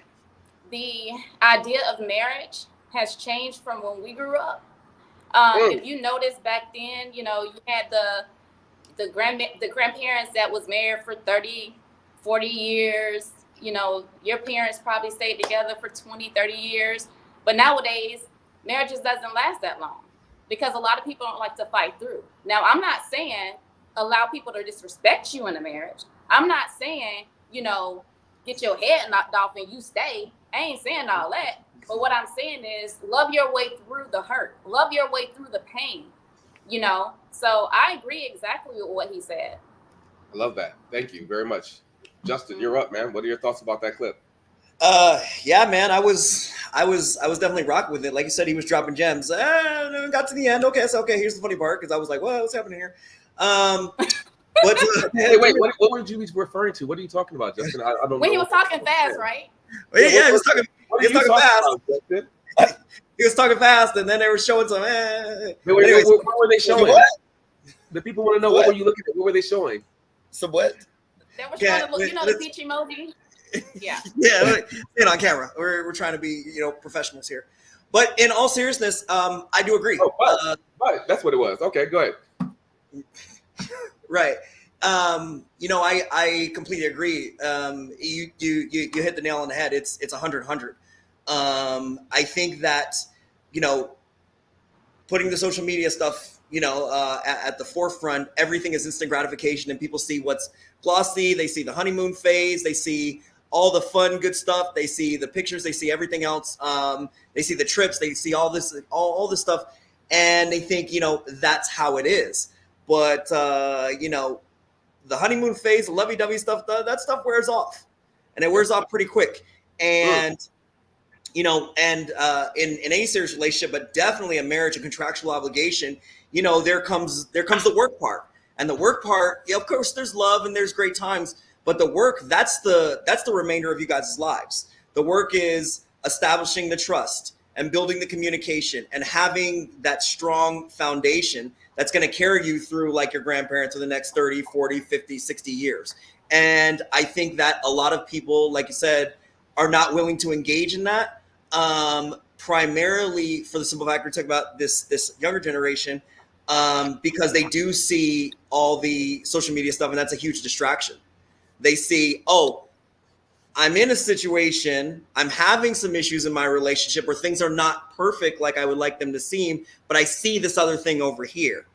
the idea of marriage has changed from when we grew up. If you notice back then, you know, you had the grandparents that was married for 30, 40 years. You know, your parents probably stayed together for 20, 30 years. But nowadays, marriages doesn't last that long because a lot of people don't like to fight through. Now, I'm not saying allow people to disrespect you in a marriage. I'm not saying, you know, get your head knocked off and you stay. I ain't saying all that. But what I'm saying is love your way through the hurt. Love your way through the pain, you know? So I agree exactly with what he said. I love that. Thank you very much. Justin, you're up, man. What are your thoughts about that clip? Yeah, man, I was definitely rocking with it. Like you said, he was dropping gems. Got to the end. Okay, so here's the funny part, because I was like, well, what's happening here? But hey, wait, what were you referring to? What are you talking about, Justin? I don't know. When he was talking fast, right? Yeah, he was talking fast. He was talking fast, and then they were showing some. What were they showing? The people want to know what were you looking at? What were they showing? Some what? They were trying to look, you know, the peach emoji. Yeah. Yeah, it on camera. We're trying to be, you know, professionals here. But in all seriousness, I do agree. Oh, but that's what it was. Okay, go ahead. Right. You know, I completely agree. You hit the nail on the head. It's 100. I think that, you know, putting the social media stuff, you know, at the forefront, everything is instant gratification, and people see what's glossy. They see the honeymoon phase. They see all the fun, good stuff. They see the pictures. They see everything else. They see the trips. They see all this stuff, and they think, you know, that's how it is. But you know, the honeymoon phase, the lovey-dovey stuff, that stuff wears off, and it wears off pretty quick. And you know, and in any serious relationship, but definitely a marriage, a contractual obligation, you know, there comes the work part. And the work part, yeah, of course, there's love and there's great times, but the work, that's the remainder of you guys' lives. The work is establishing the trust and building the communication and having that strong foundation that's going to carry you through, like your grandparents, for the next 30, 40, 50, 60 years. And I think that a lot of people, like you said, are not willing to engage in that, primarily for the simple fact we're talking about this younger generation, because they do see all the social media stuff, and that's a huge distraction. They see, oh, I'm in a situation, I'm having some issues in my relationship where things are not perfect like I would like them to seem, but I see this other thing over here.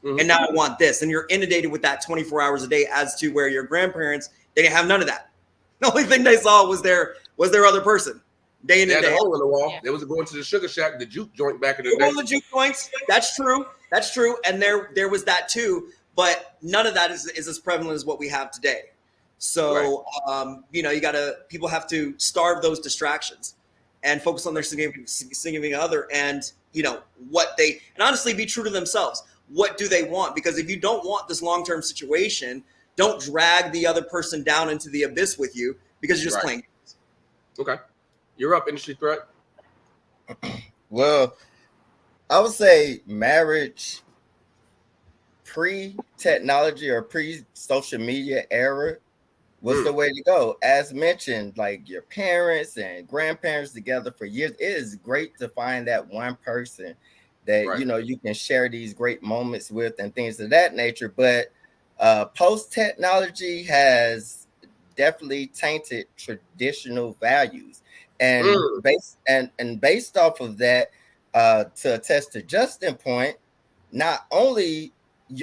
And now I want this. And you're inundated with that 24 hours a day, as to where your grandparents, they didn't have none of that. The only thing they saw was their other person, day in and day out. Hole in the wall. They was going to the sugar shack, the juke joint back in the day. All the juke joints. That's true. And there was that too. But none of that is as prevalent as what we have today. So, you know, people have to starve those distractions and focus on their significant other, and, you know, and honestly be true to themselves. What do they want? Because if you don't want this long-term situation, don't drag the other person down into the abyss with you, because you're just playing games. Okay. You're up, industry threat. Well, I would say marriage pre-technology or pre-social media era was the way to go. As mentioned, like your parents and grandparents together for years, it is great to find that one person that you know you can share these great moments with and things of that nature. But post-technology has definitely tainted traditional values, and based off of that, to attest to Justin's point, not only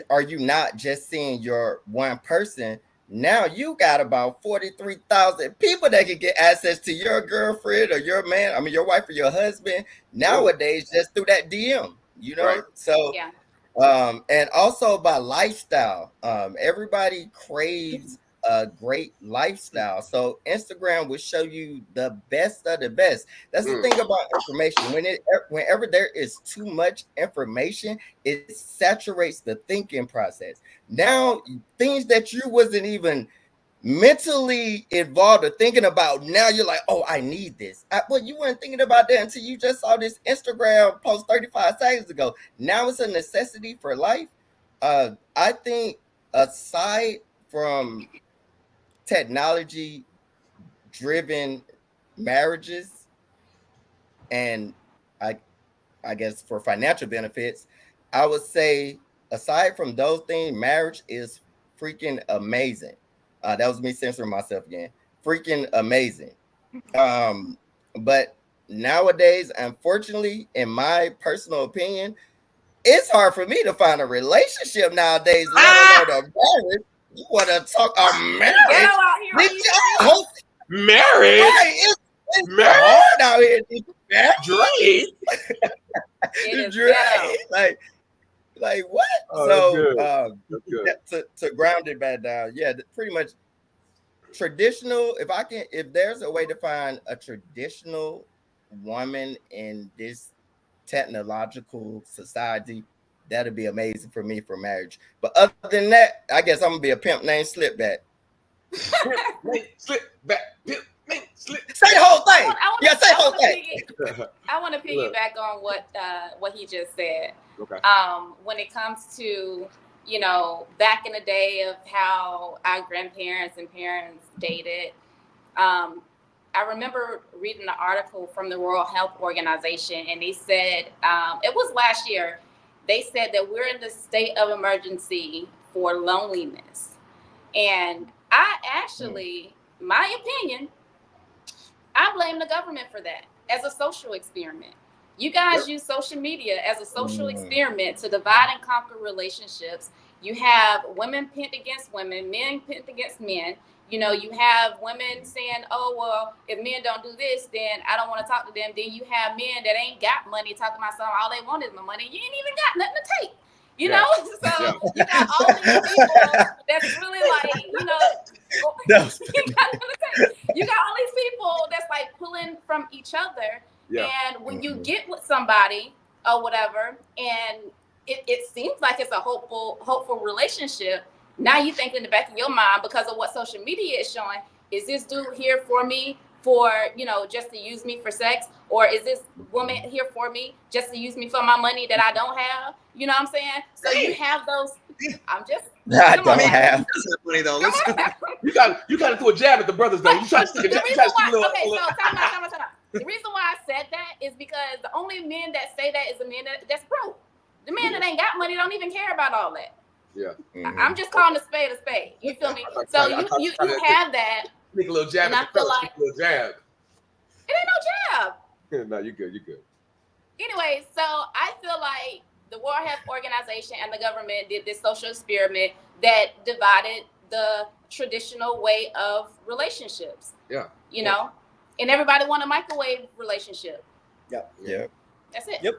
are you not just seeing your one person, now you got about 43,000 people that can get access to your girlfriend or your man, I mean your wife or your husband nowadays just through that DM, you know? So and also by lifestyle, everybody craves a great lifestyle. So Instagram will show you the best of the best. That's the thing about information. Whenever there is too much information, it saturates the thinking process. Now, things that you wasn't even mentally involved or thinking about, now you're like, oh, I need this. Well, you weren't thinking about that until you just saw this Instagram post 35 seconds ago. Now it's a necessity for life. I think aside from technology driven marriages, and I guess for financial benefits, I would say aside from those things, marriage is freaking amazing. That was me censoring myself again. Freaking amazing. But nowadays, unfortunately, in my personal opinion, it's hard for me to find a relationship nowadays, let alone a marriage. You want to talk a marriage? Marriage? Right, it's hard out here. Like what? Oh, to ground it back down, pretty much traditional. If there's a way to find a traditional woman in this technological society, that'd be amazing for me for marriage. But other than that, I guess I'm gonna be a pimp named Slipback. Slipback. Say the whole thing. Say the whole thing. I want to piggyback on what he just said. Okay. When it comes to, you know, back in the day of how our grandparents and parents dated, I remember reading an article from the World Health Organization, and they said, it was last year, they said that we're in the state of emergency for loneliness. And I actually, my opinion, I blame the government for that as a social experiment. You guys use social media as a social experiment to divide and conquer relationships. You have women pit against women, men pit against men. You know, you have women saying, oh, well, if men don't do this, then I don't want to talk to them. Then you have men that ain't got money talking about something. All they want is my money. You ain't even got nothing to take. You know? So you got all these people that's really like, you know, you got all these people that's like pulling from each other. And when you get with somebody or whatever, and it seems like it's a hopeful relationship, now you think in the back of your mind, because of what social media is showing, is this dude here for me for, you know, just to use me for sex? Or is this woman here for me just to use me for my money that I don't have? You know what I'm saying? So you have those. I'm just. I don't have. That's funny though. You got to throw a jab at the brothers though. You try to stick a jab. Time out. The reason why I said that is because the only men that say that is the men that's broke. The men that ain't got money don't even care about all that. Yeah. I'm just calling a spade a spade. You feel me? So you have that. Make a little jab at the fellas. A little jab. It ain't no jab. No, you're good. You're good. Anyway, so I feel like the World Health Organization and the government did this social experiment that divided the traditional way of relationships. Yeah. You know, and everybody want a microwave relationship. Yeah. That's it. Yep.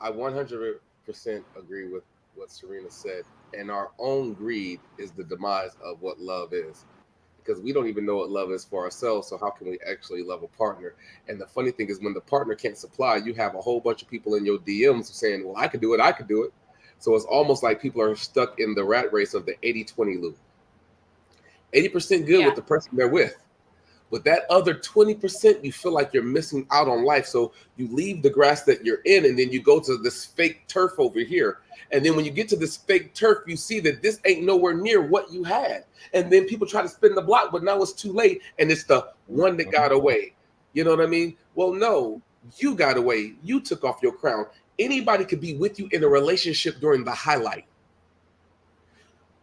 I 100% agree with what Serena said. And our own greed is the demise of what love is. Because we don't even know what love is for ourselves. So how can we actually love a partner? And the funny thing is when the partner can't supply, you have a whole bunch of people in your DMs saying, well, I could do it. So it's almost like people are stuck in the rat race of the 80-20 loop. 80% good with the person they're with. But that other 20%, you feel like you're missing out on life. So you leave the grass that you're in, and then you go to this fake turf over here. And then when you get to this fake turf, you see that this ain't nowhere near what you had. And then people try to spin the block, but now it's too late. And it's the one that got away. You know what I mean? Well, no, you got away. You took off your crown. Anybody could be with you in a relationship during the highlight.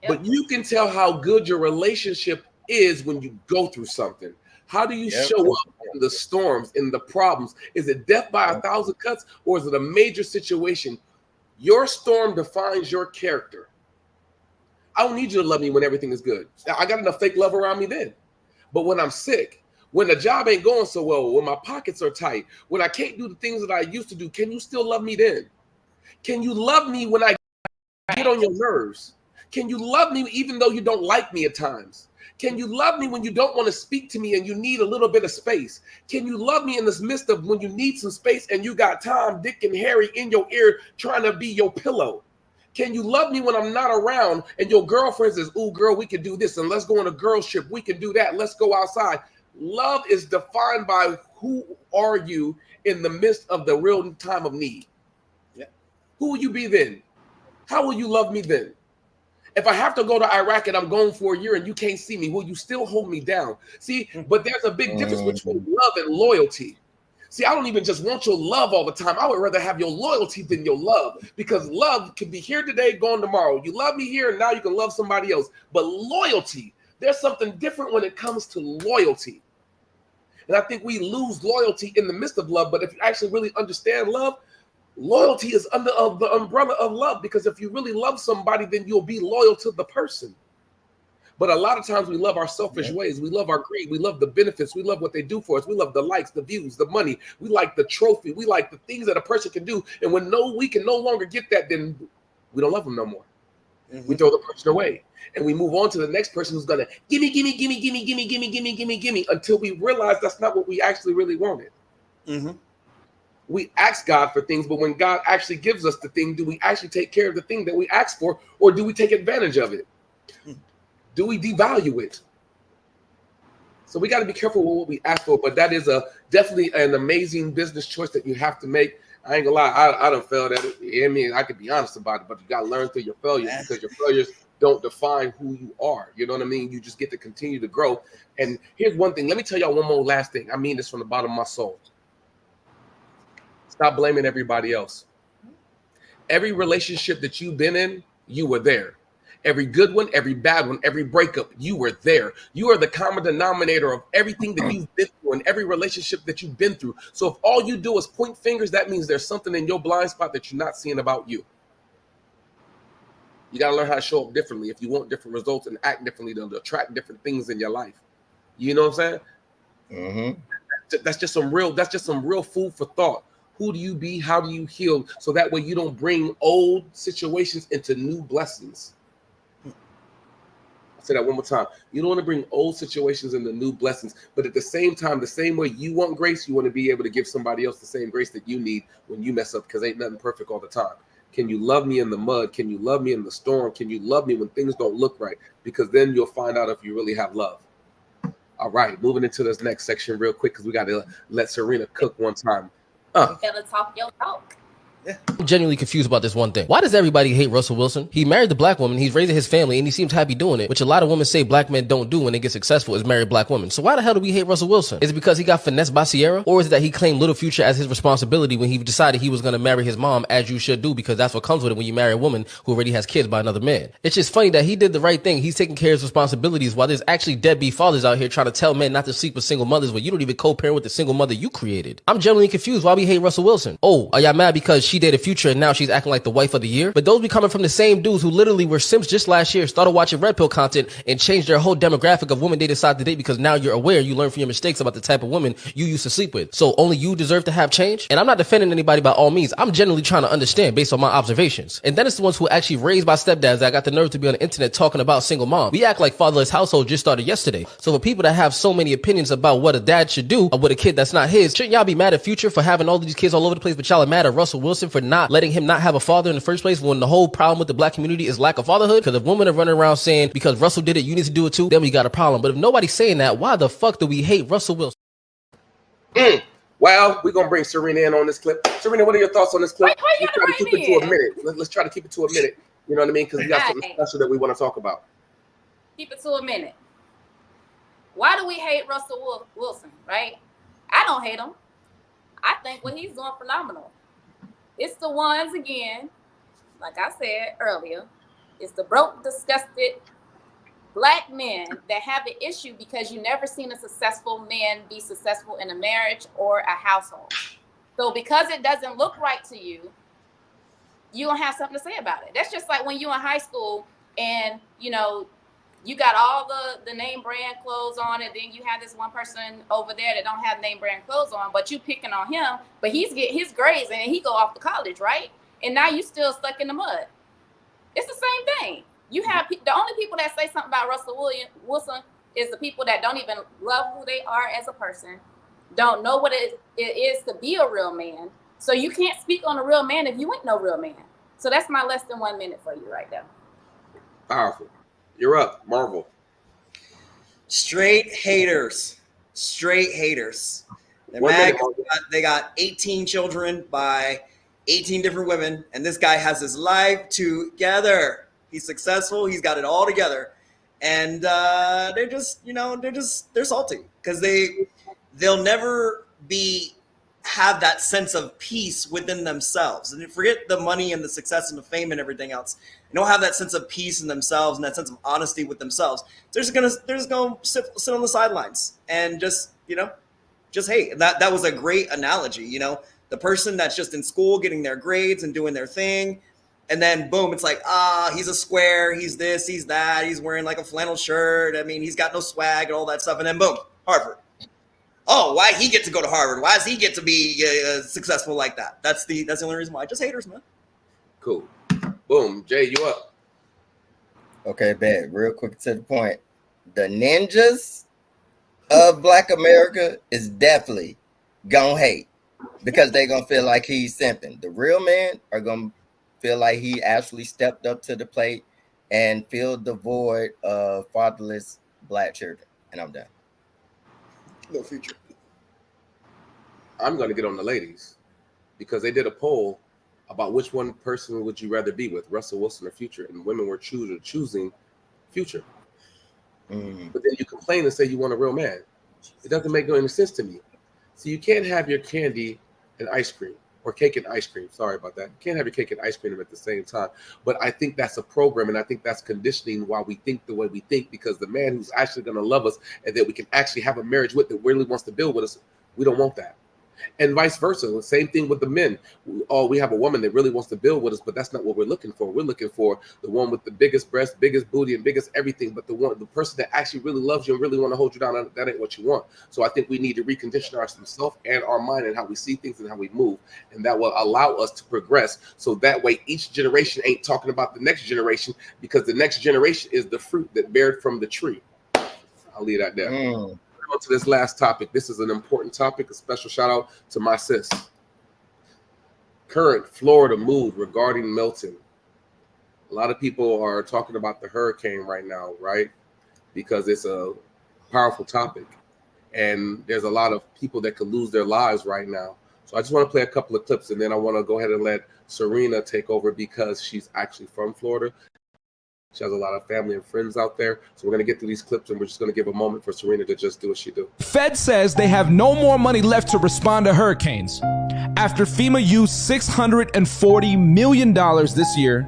But you can tell how good your relationship is when you go through something. How do you show up in the storms, in the problems? Is it death by 1,000 cuts, or is it a major situation? Your storm defines your character. I don't need you to love me when everything is good. I got enough fake love around me then. But when I'm sick, when the job ain't going so well, when my pockets are tight, when I can't do the things that I used to do, can you still love me then? Can you love me when I get on your nerves? Can you love me even though you don't like me at times? Can you love me when you don't want to speak to me and you need a little bit of space? Can you love me in this midst of when you need some space and you got Tom, Dick, and Harry in your ear trying to be your pillow? Can you love me when I'm not around and your girlfriend says, "Ooh, girl, we can do this and let's go on a girl trip. We can do that. Let's go outside." Love is defined by who are you in the midst of the real time of need. Yeah. Who will you be then? How will you love me then? If I have to go to Iraq and I'm going for a year and you can't see me, will you still hold me down? See, but there's a big difference between love and loyalty. See, I don't even just want your love all the time. I would rather have your loyalty than your love, because love can be here today, gone tomorrow. You love me here and now you can love somebody else. But loyalty, there's something different when it comes to loyalty. And I think we lose loyalty in the midst of love. But if you actually really understand love, loyalty is under the umbrella of love, because if you really love somebody, then you'll be loyal to the person. But a lot of times we love our selfish ways. We love our greed. We love the benefits. We love what they do for us. We love the likes, the views, the money. We like the trophy. We like the things that a person can do. And when we can no longer get that, then we don't love them no more. We throw the person away. And we move on to the next person who's going to gimme, until we realize that's not what we actually really wanted. We ask God for things, but when God actually gives us the thing, do we actually take care of the thing that we asked for, or do we take advantage of it? Do we devalue it? So we got to be careful with what we ask for, but that is definitely an amazing business choice that you have to make. I ain't gonna lie, I done failed at it. I mean, I could be honest about it, but you got to learn through your failures, because your failures don't define who you are. You know what I mean? You just get to continue to grow. And here's one thing. Let me tell y'all one more last thing. I mean this from the bottom of my soul. Stop blaming everybody else. Every relationship that you've been in, you were there. Every good one, every bad one, every breakup, you were there. You are the common denominator of everything that you've been through and every relationship that you've been through. So if all you do is point fingers, that means there's something in your blind spot that you're not seeing about you. You got to learn how to show up differently if you want different results and act differently to attract different things in your life. You know what I'm saying? That's just some real food for thought. Who do you be? How do you heal? So that way you don't bring old situations into new blessings. I'll say that one more time. You don't want to bring old situations into new blessings, but at the same time, the same way you want grace, you want to be able to give somebody else the same grace that you need when you mess up, because ain't nothing perfect all the time. Can you love me in the mud? Can you love me in the storm? Can you love me when things don't look right? Because then you'll find out if you really have love. All right, moving into this next section real quick, because we got to let Serena cook one time. You gotta talk your talk. I'm genuinely confused about this one thing. Why does everybody hate Russell Wilson? He married the black woman, he's raising his family, and he seems happy doing it, which a lot of women say black men don't do when they get successful, is marry black women. So why the hell do we hate Russell Wilson? Is it because he got finessed by Sierra? Or is it that he claimed Little Future as his responsibility when he decided he was going to marry his mom, as you should do, because that's what comes with it when you marry a woman who already has kids by another man? It's just funny that he did the right thing. He's taking care of his responsibilities, while there's actually deadbeat fathers out here trying to tell men not to sleep with single mothers when you don't even co-parent with the single mother you created. I'm genuinely confused why we hate Russell Wilson. Oh, are y'all mad because she dated Future and now she's acting like the wife of the year? But those be coming from the same dudes who literally were simps just last year, started watching Red Pill content, and changed their whole demographic of women they decide to date, because now you're aware, you learn from your mistakes about the type of women you used to sleep with. So only you deserve to have change? And I'm not defending anybody by all means. I'm genuinely trying to understand based on my observations. And then it's the ones who actually raised by stepdads that got the nerve to be on the internet talking about single mom. We act like fatherless household just started yesterday. So for people that have so many opinions about what a dad should do or with a kid that's not his, shouldn't y'all be mad at Future for having all these kids all over the place, but y'all are mad at Russell Wilson Wilson for not letting him not have a father in the first place when the whole problem with the black community is lack of fatherhood? Because if women are running around saying, because Russell did it, you need to do it too, then we got a problem. But if nobody's saying that, why the fuck do we hate Russell Wilson? Well, we're going to bring Serena in on this clip. Serena, what are your thoughts on this clip? Let's try to keep it to a minute. Let's try to keep it to a minute. You know what I mean? Because we got something special that we want to talk about. Keep it to a minute. Why do we hate Russell Wilson, right? I don't hate him. I think what he's doing phenomenal. It's the ones, again, like I said earlier, it's the broke, disgusted black men that have an issue because you never seen a successful man be successful in a marriage or a household. So because it doesn't look right to you, you don't have something to say about it. That's just like when you in high school and, you know, you got all the name brand clothes on, and then you have this one person over there that don't have name brand clothes on, but you picking on him, but he's get his grades and he go off to college, right? And now you still stuck in the mud. It's the same thing. You have the only people that say something about Russell Wilson is the people that don't even love who they are as a person, don't know what it is to be a real man. So you can't speak on a real man if you ain't no real man. So that's my less than 1 minute for you right now. Powerful. You're up, Marvel. Straight haters. Straight haters. They got 18 children by 18 different women, and this guy has his life together. He's successful. He's got it all together. And they're just, you know, they're salty because they'll never have that sense of peace within themselves. And forget the money and the success and the fame and everything else. They don't have that sense of peace in themselves and that sense of honesty with themselves. They're just gonna sit on the sidelines and just hate. That was a great analogy. You know, the person that's just in school getting their grades and doing their thing, and then boom, it's like, he's a square, he's this, he's that, he's wearing like a flannel shirt. I mean, he's got no swag and all that stuff. And then boom, Harvard. Oh, why he get to go to Harvard? Why does he get to be successful like that? That's the only reason why. Just haters, man. Cool. Boom. Jay, you up. Okay, bad. Real quick to the point. The ninjas of Black America is definitely gonna hate because they're gonna feel like he's simping. The real men are gonna feel like he actually stepped up to the plate and filled the void of fatherless Black children. And I'm done. No future. I'm going to get on the ladies because they did a poll about which one person would you rather be with, Russell Wilson or Future, and women were choosing Future. But then you complain and say you want a real man. It doesn't make any sense to me. So you can't have your candy and ice cream, or cake and ice cream. Sorry about that. You can't have your cake and ice cream at the same time. But I think that's a program, and I think that's conditioning why we think the way we think, because the man who's actually going to love us and that we can actually have a marriage with that really wants to build with us, we don't want that. And vice versa. The same thing with the men. We have a woman that really wants to build with us, but that's not what we're looking for. We're looking for the one with the biggest breast, biggest booty, and biggest everything. But the person that actually really loves you and really want to hold you down, that ain't what you want. So I think we need to recondition ourselves and our mind and how we see things and how we move. And that will allow us to progress. So that way each generation ain't talking about the next generation, because the next generation is the fruit that bared from the tree. I'll leave that there. To this last topic. This is an important topic. A special shout out to my sis. Current Florida mood regarding Milton. A lot of people are talking about the hurricane right now, right? Because it's a powerful topic. And there's a lot of people that could lose their lives right now. So I just want to play a couple of clips, and then I want to go ahead and let Serena take over because she's actually from Florida. She has a lot of family and friends out there. So we're going to get through these clips, and we're just going to give a moment for Serena to just do what she do. Fed says they have no more money left to respond to hurricanes after FEMA used $640 million this year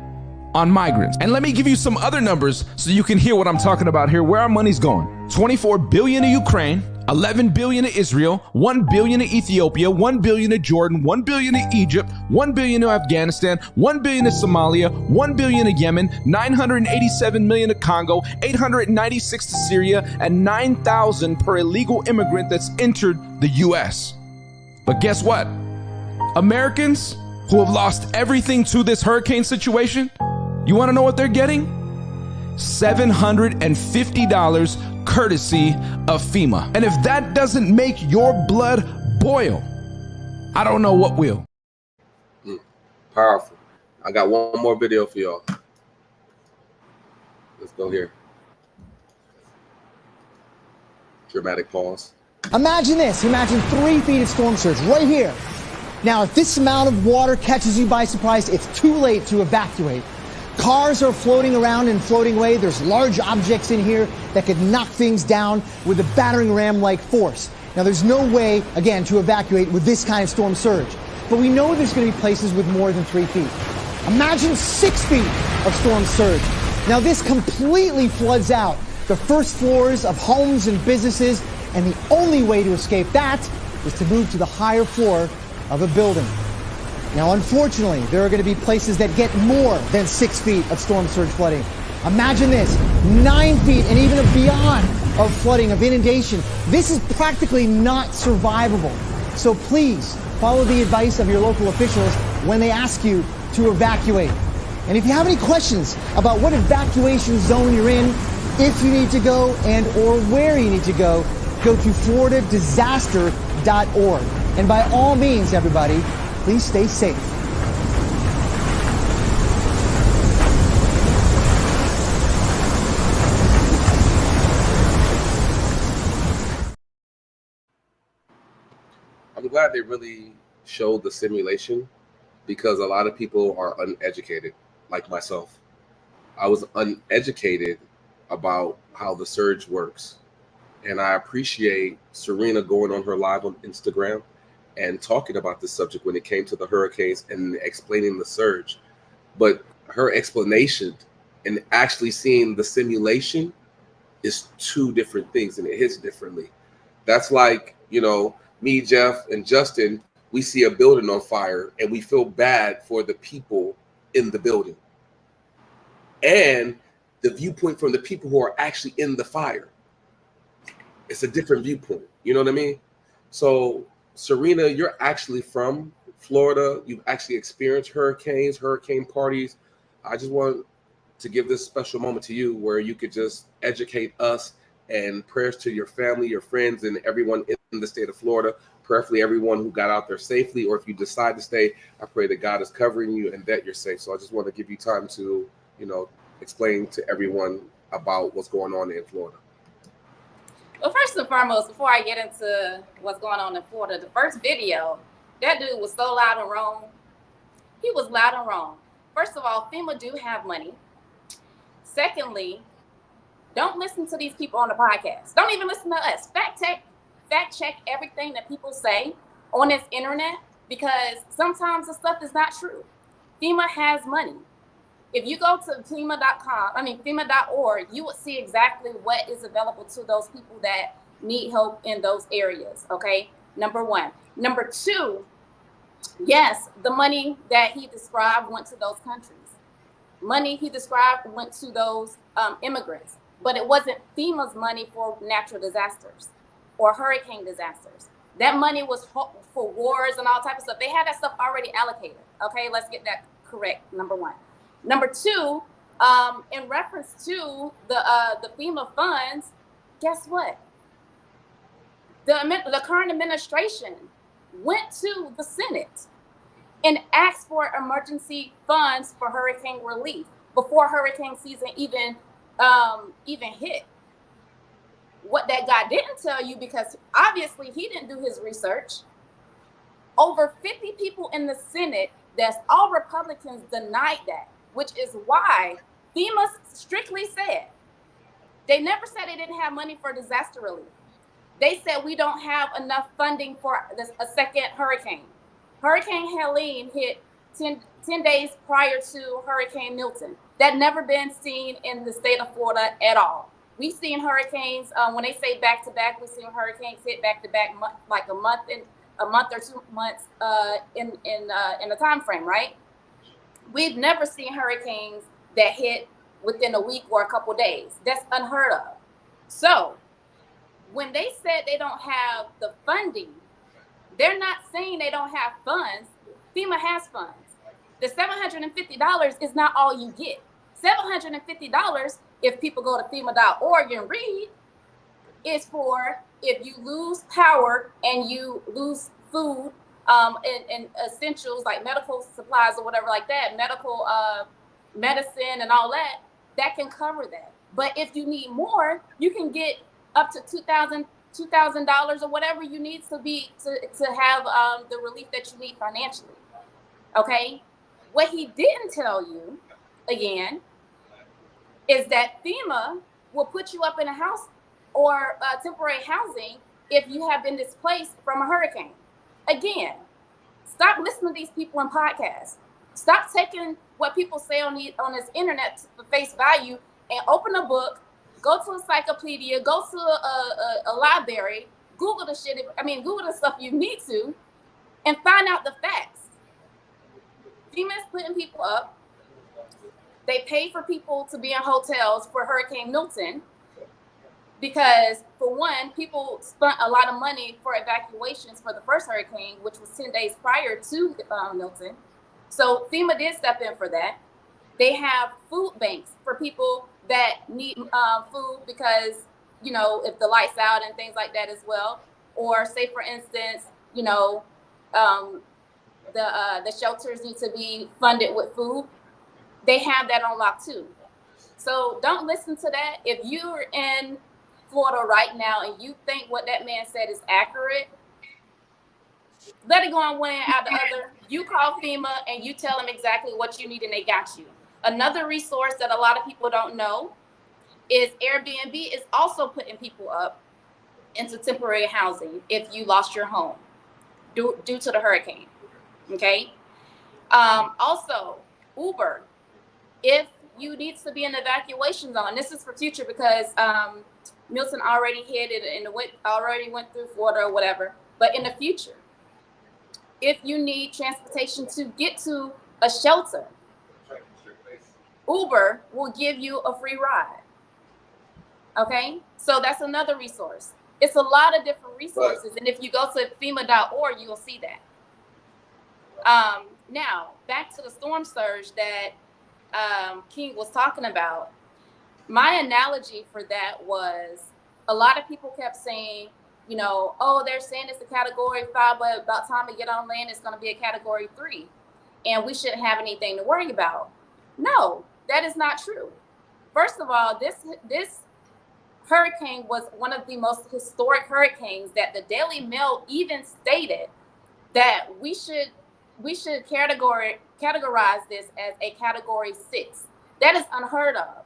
on migrants. And let me give you some other numbers so you can hear what I'm talking about here, where our money's going. $24 billion to Ukraine, $11 billion to Israel, $1 billion to Ethiopia, $1 billion to Jordan, $1 billion to Egypt, $1 billion to Afghanistan, $1 billion to Somalia, $1 billion to Yemen, $987 million to Congo, $896 to Syria, and $9,000 per illegal immigrant that's entered the U.S. But guess what? Americans who have lost everything to this hurricane situation, you want to know what they're getting? $750 courtesy of FEMA. And if that doesn't make your blood boil, I don't know what will. Powerful. I got one more video for y'all. Let's go here. Dramatic pause. Imagine this. Imagine 3 feet of storm surge right here. Now, if this amount of water catches you by surprise, it's too late to evacuate. Cars are floating around and floating away. There's large objects in here that could knock things down with a battering ram-like force. Now, there's no way, again, to evacuate with this kind of storm surge. But we know there's going to be places with more than 3 feet. Imagine 6 feet of storm surge. Now, this completely floods out the first floors of homes and businesses, and the only way to escape that is to move to the higher floor of a building. Now, unfortunately, there are going to be places that get more than 6 feet of storm surge flooding. Imagine this, 9 feet and even beyond of flooding, of inundation. This is practically not survivable. So please follow the advice of your local officials when they ask you to evacuate. And if you have any questions about what evacuation zone you're in, if you need to go and or where you need to go to floridadisaster.org. And by all means, everybody, please stay safe. I'm glad they really showed the simulation, because a lot of people are uneducated, like myself. I was uneducated about how the surge works. And I appreciate Serena going on her live on Instagram and talking about this subject when it came to the hurricanes and explaining the surge. But her explanation and actually seeing the simulation is 2 different things, and it hits differently. That's like, you know, me, Jeff, and Justin, we see a building on fire and we feel bad for the people in the building. And the viewpoint from the people who are actually in the fire, it's a different viewpoint. You know what I mean? So, Serena, you're actually from Florida. You've actually experienced hurricanes, hurricane parties. I just want to give this special moment to you where you could just educate us, and prayers to your family, your friends, and everyone in the state of Florida, preferably everyone who got out there safely, or if you decide to stay, I pray that God is covering you and that you're safe. So I just want to give you time to, you know, explain to everyone about what's going on in Florida. Well, first and foremost, before I get into what's going on in Florida, the first video, that dude was so loud and wrong. He was loud and wrong. First of all, FEMA do have money. Secondly, don't listen to these people on the podcast. Don't even listen to us. Fact check everything that people say on this internet, because sometimes the stuff is not true. FEMA has money. If you go to FEMA.org, you will see exactly what is available to those people that need help in those areas, okay? Number 1. Number 2, yes, the money that he described went to those countries. Money he described went to those immigrants, but it wasn't FEMA's money for natural disasters or hurricane disasters. That money was for wars and all type of stuff. They had that stuff already allocated, okay? Let's get that correct, number 1. Number 2, in reference to the FEMA funds, guess what? The current administration went to the Senate and asked for emergency funds for hurricane relief before hurricane season even hit. What that guy didn't tell you, because obviously he didn't do his research, over 50 people in the Senate, that's all Republicans, denied that, which is why FEMA strictly said, they never said they didn't have money for disaster relief. They said we don't have enough funding for a second hurricane. Hurricane Helene hit 10 days prior to Hurricane Milton. That never been seen in the state of Florida at all. We've seen hurricanes, when they say back to back, we've seen hurricanes hit back to back, like a month or 2 months in a time frame, right? We've never seen hurricanes that hit within a week or a couple days. That's unheard of. So when they said they don't have the funding, they're not saying they don't have funds. FEMA has funds. The $750 is not all you get. $750, if people go to FEMA.org and read, is for if you lose power and you lose food and essentials like medical supplies or whatever like that, medical medicine and all that, that can cover that. But if you need more, you can get up to $2,000 or whatever you need to have the relief that you need financially. Okay. What he didn't tell you, again, is that FEMA will put you up in a house or temporary housing if you have been displaced from a hurricane. Again, stop listening to these people in podcasts. Stop taking what people say on this internet for face value and open a book, go to a encyclopedia, go to a library, Google the shit. Google the stuff you need to, and find out the facts. FEMA is putting people up. They pay for people to be in hotels for Hurricane Milton because, for one, people spent a lot of money for evacuations for the first hurricane, which was 10 days prior to Milton. So FEMA did step in for that. They have food banks for people that need food because, if the light's out and things like that as well. Or say, for instance, the shelters need to be funded with food. They have that on lock too. So don't listen to that. If you're in Florida right now and you think what that man said is accurate, let it go on one end out the other. You call FEMA and you tell them exactly what you need and they got you. Another resource that a lot of people don't know is Airbnb is also putting people up into temporary housing if you lost your home due to the hurricane. Okay. Also, Uber, if you need to be in the evacuation zone, this is for future because Milton already hit it and already went through Florida or whatever. But in the future, if you need transportation to get to a shelter, Uber will give you a free ride. Okay, so that's another resource. It's a lot of different resources, and if you go to FEMA.org, you'll see that. Now, back to the storm surge that King was talking about. My analogy for that was a lot of people kept saying, they're saying it's a Category 5, but about time to get on land, it's going to be a Category 3, and we shouldn't have anything to worry about. No, that is not true. First of all, this hurricane was one of the most historic hurricanes that the Daily Mail even stated that we should categorize this as a Category 6. That is unheard of.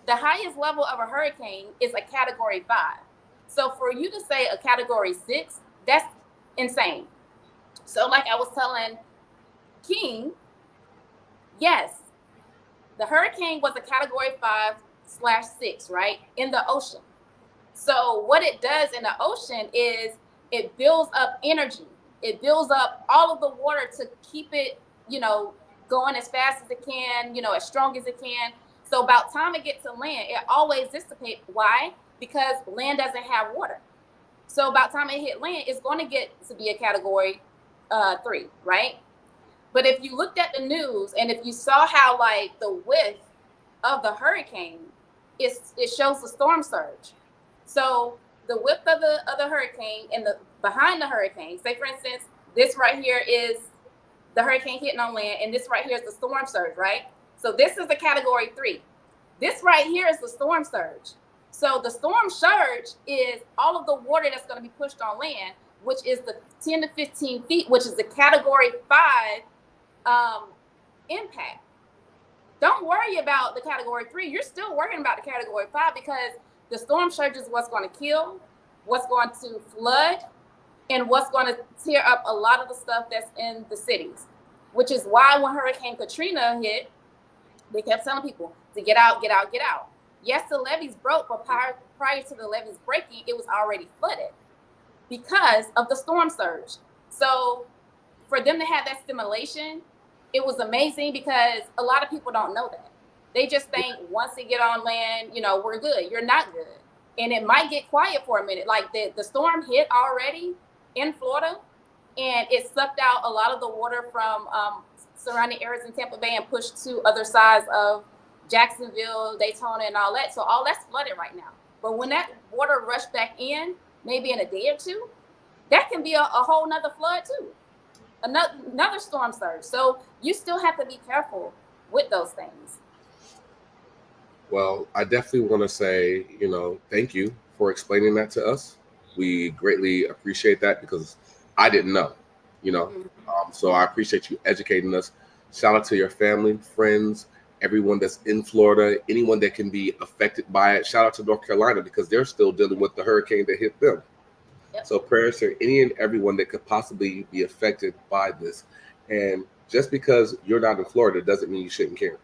The highest level of a hurricane is a Category 5. So for you to say a Category 6, that's insane. So like I was telling King, yes, the hurricane was a Category 5/6, right, in the ocean. So what it does in the ocean is it builds up energy. It builds up all of the water to keep it, going as fast as it can, as strong as it can. So about time it gets to land, it always dissipates. Why? Because land doesn't have water. So about time it hit land, it's going to get to be a Category 3, right? But if you looked at the news and if you saw how the width of the hurricane, it shows the storm surge. So the width of the hurricane and the behind the hurricane, say for instance, this right here is the hurricane hitting on land, and this right here is the storm surge, right? So this is the Category 3. This right here is the storm surge. So the storm surge is all of the water that's going to be pushed on land, which is the 10 to 15 feet, which is the Category 5 impact. Don't worry about the Category 3. You're still worrying about the Category 5 because the storm surge is what's going to kill, what's going to flood, and what's going to tear up a lot of the stuff that's in the cities, which is why when Hurricane Katrina hit, they kept telling people to get out, get out, get out. Yes, the levees broke, but prior to the levees breaking, it was already flooded because of the storm surge. So for them to have that simulation, it was amazing because a lot of people don't know that. They just think once they get on land, we're good. You're not good. And it might get quiet for a minute. Like the storm hit already in Florida, and it sucked out a lot of the water from surrounding areas in Tampa Bay and pushed to other sides of Jacksonville, Daytona, and all that. So all that's flooded right now. But when that water rushed back in, maybe in a day or two, that can be a whole nother flood too. another storm surge. So you still have to be careful with those things. Well, I definitely want to say, thank you for explaining that to us. We greatly appreciate that because I didn't know, so I appreciate you educating us. Shout out to your family, friends, everyone that's in Florida, anyone that can be affected by it. Shout out to North Carolina because they're still dealing with the hurricane that hit them. Yep. So prayers to any and everyone that could possibly be affected by this. And just because you're not in Florida doesn't mean you shouldn't care.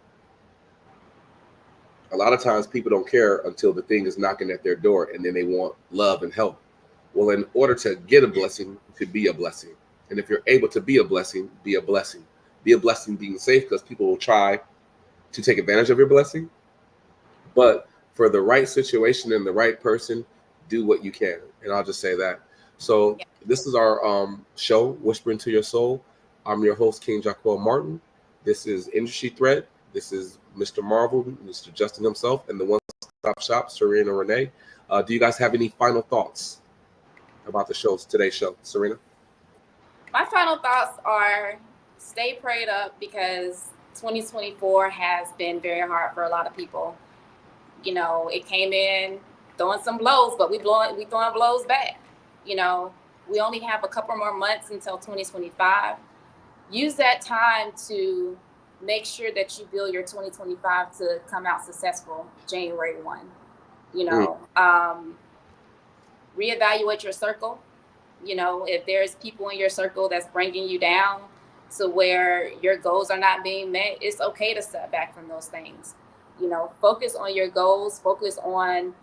A lot of times people don't care until the thing is knocking at their door and then they want love and help. Well, in order to get a blessing, to be a blessing. And if you're able to be a blessing, be a blessing. Be a blessing being safe because people will try to take advantage of your blessing. But for the right situation and the right person, do what you can. And I'll just say that. So this is our show, Whispering to Your Soul. I'm your host, King Jacquel Martin. This is Industry Threat. This is Mr. Marvel, Mr. Justin himself, and the one-stop shop, Serena Renee. Do you guys have any final thoughts about the today's show? Serena? My final thoughts are stay prayed up because 2024 has been very hard for a lot of people. It came in throwing some blows, but we throwing blows back. We only have a couple more months until 2025. Use that time to make sure that you build your 2025 to come out successful January 1. Reevaluate your circle. If there's people in your circle that's bringing you down to where your goals are not being met, it's okay to step back from those things. Focus on your goals, focus on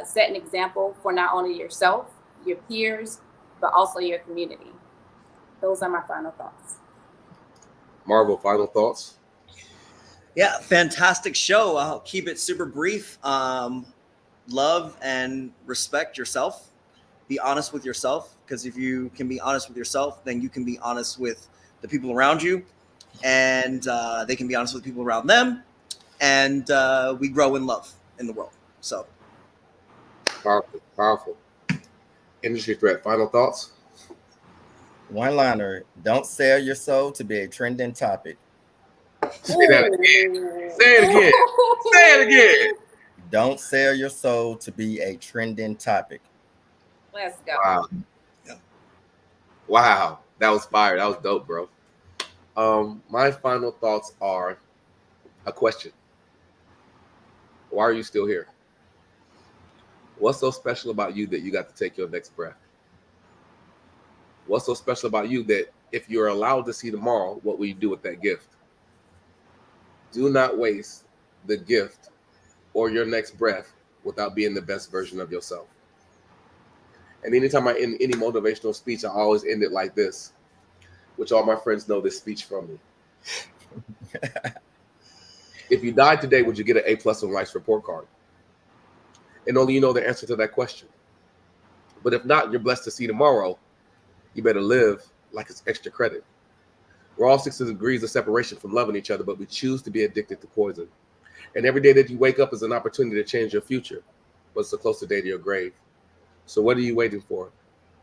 setting an example for not only yourself, your peers, but also your community. Those are my final thoughts. Marvel, final thoughts? Yeah, fantastic show. I'll keep it super brief. Love and respect yourself. Be honest with yourself, because if you can be honest with yourself, then you can be honest with the people around you, and they can be honest with people around them, and we grow in love in the world. So powerful. Industry Threat, final thoughts? One-liner, don't sell your soul to be a trending topic. Say that again. Say it again. Say it again. Don't sell your soul to be a trending topic. Let's go. Wow. Wow. That was fire. That was dope, bro. My final thoughts are a question. Why are you still here? What's so special about you that you got to take your next breath? What's so special about you that if you're allowed to see tomorrow, what will you do with that gift? Do not waste the gift or your next breath without being the best version of yourself. And anytime I end any motivational speech, I always end it like this, which all my friends know this speech from me. If you died today, would you get an A+ on life's report card? And only you know the answer to that question. But if not, you're blessed to see tomorrow. You better live like it's extra credit. We're all 6 degrees of separation from loving each other, but we choose to be addicted to poison. And every day that you wake up is an opportunity to change your future, but it's a closer day to your grave. So what are you waiting for?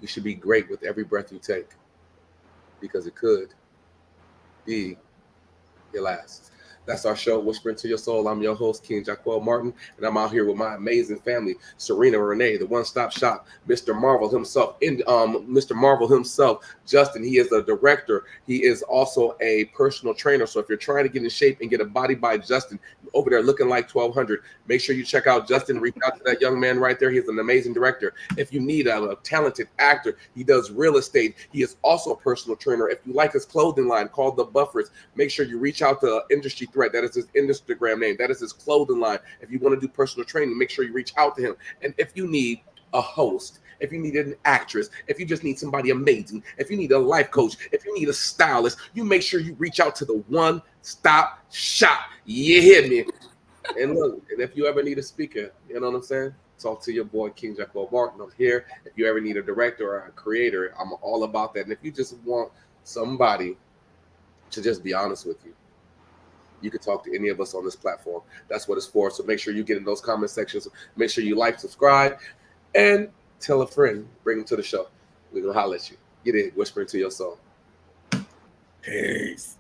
You should be great with every breath you take, because it could be your last. That's our show, Whispering to Your Soul. I'm your host, King Jacquel Martin, and I'm out here with my amazing family, Serena Renee, the one-stop shop, Mr. Marvel himself, Justin. He is a director. He is also a personal trainer. So if you're trying to get in shape and get a body by Justin, over there looking like 1200, make sure you check out Justin. Reach out to that young man right there. He's an amazing director. If you need a talented actor, he does real estate. He is also a personal trainer. If you like his clothing line called The Buffers, make sure you reach out to Industry Threat. That is his Instagram name. That is his clothing line. If you want to do personal training, make sure you reach out to him. And if you need a host, if you need an actress, if you just need somebody amazing, if you need a life coach, if you need a stylist, you make sure you reach out to the one-stop shop. You hear me? And look, and if you ever need a speaker, you know what I'm saying? Talk to your boy, King Jacquel Martin. I'm here. If you ever need a director or a creator, I'm all about that. And if you just want somebody to just be honest with you, you can talk to any of us on this platform. That's what it's for. So make sure you get in those comment sections. Make sure you like, subscribe, and tell a friend. Bring them to the show. We're going to holler at you. Get in, Whispering to Your Soul. Peace.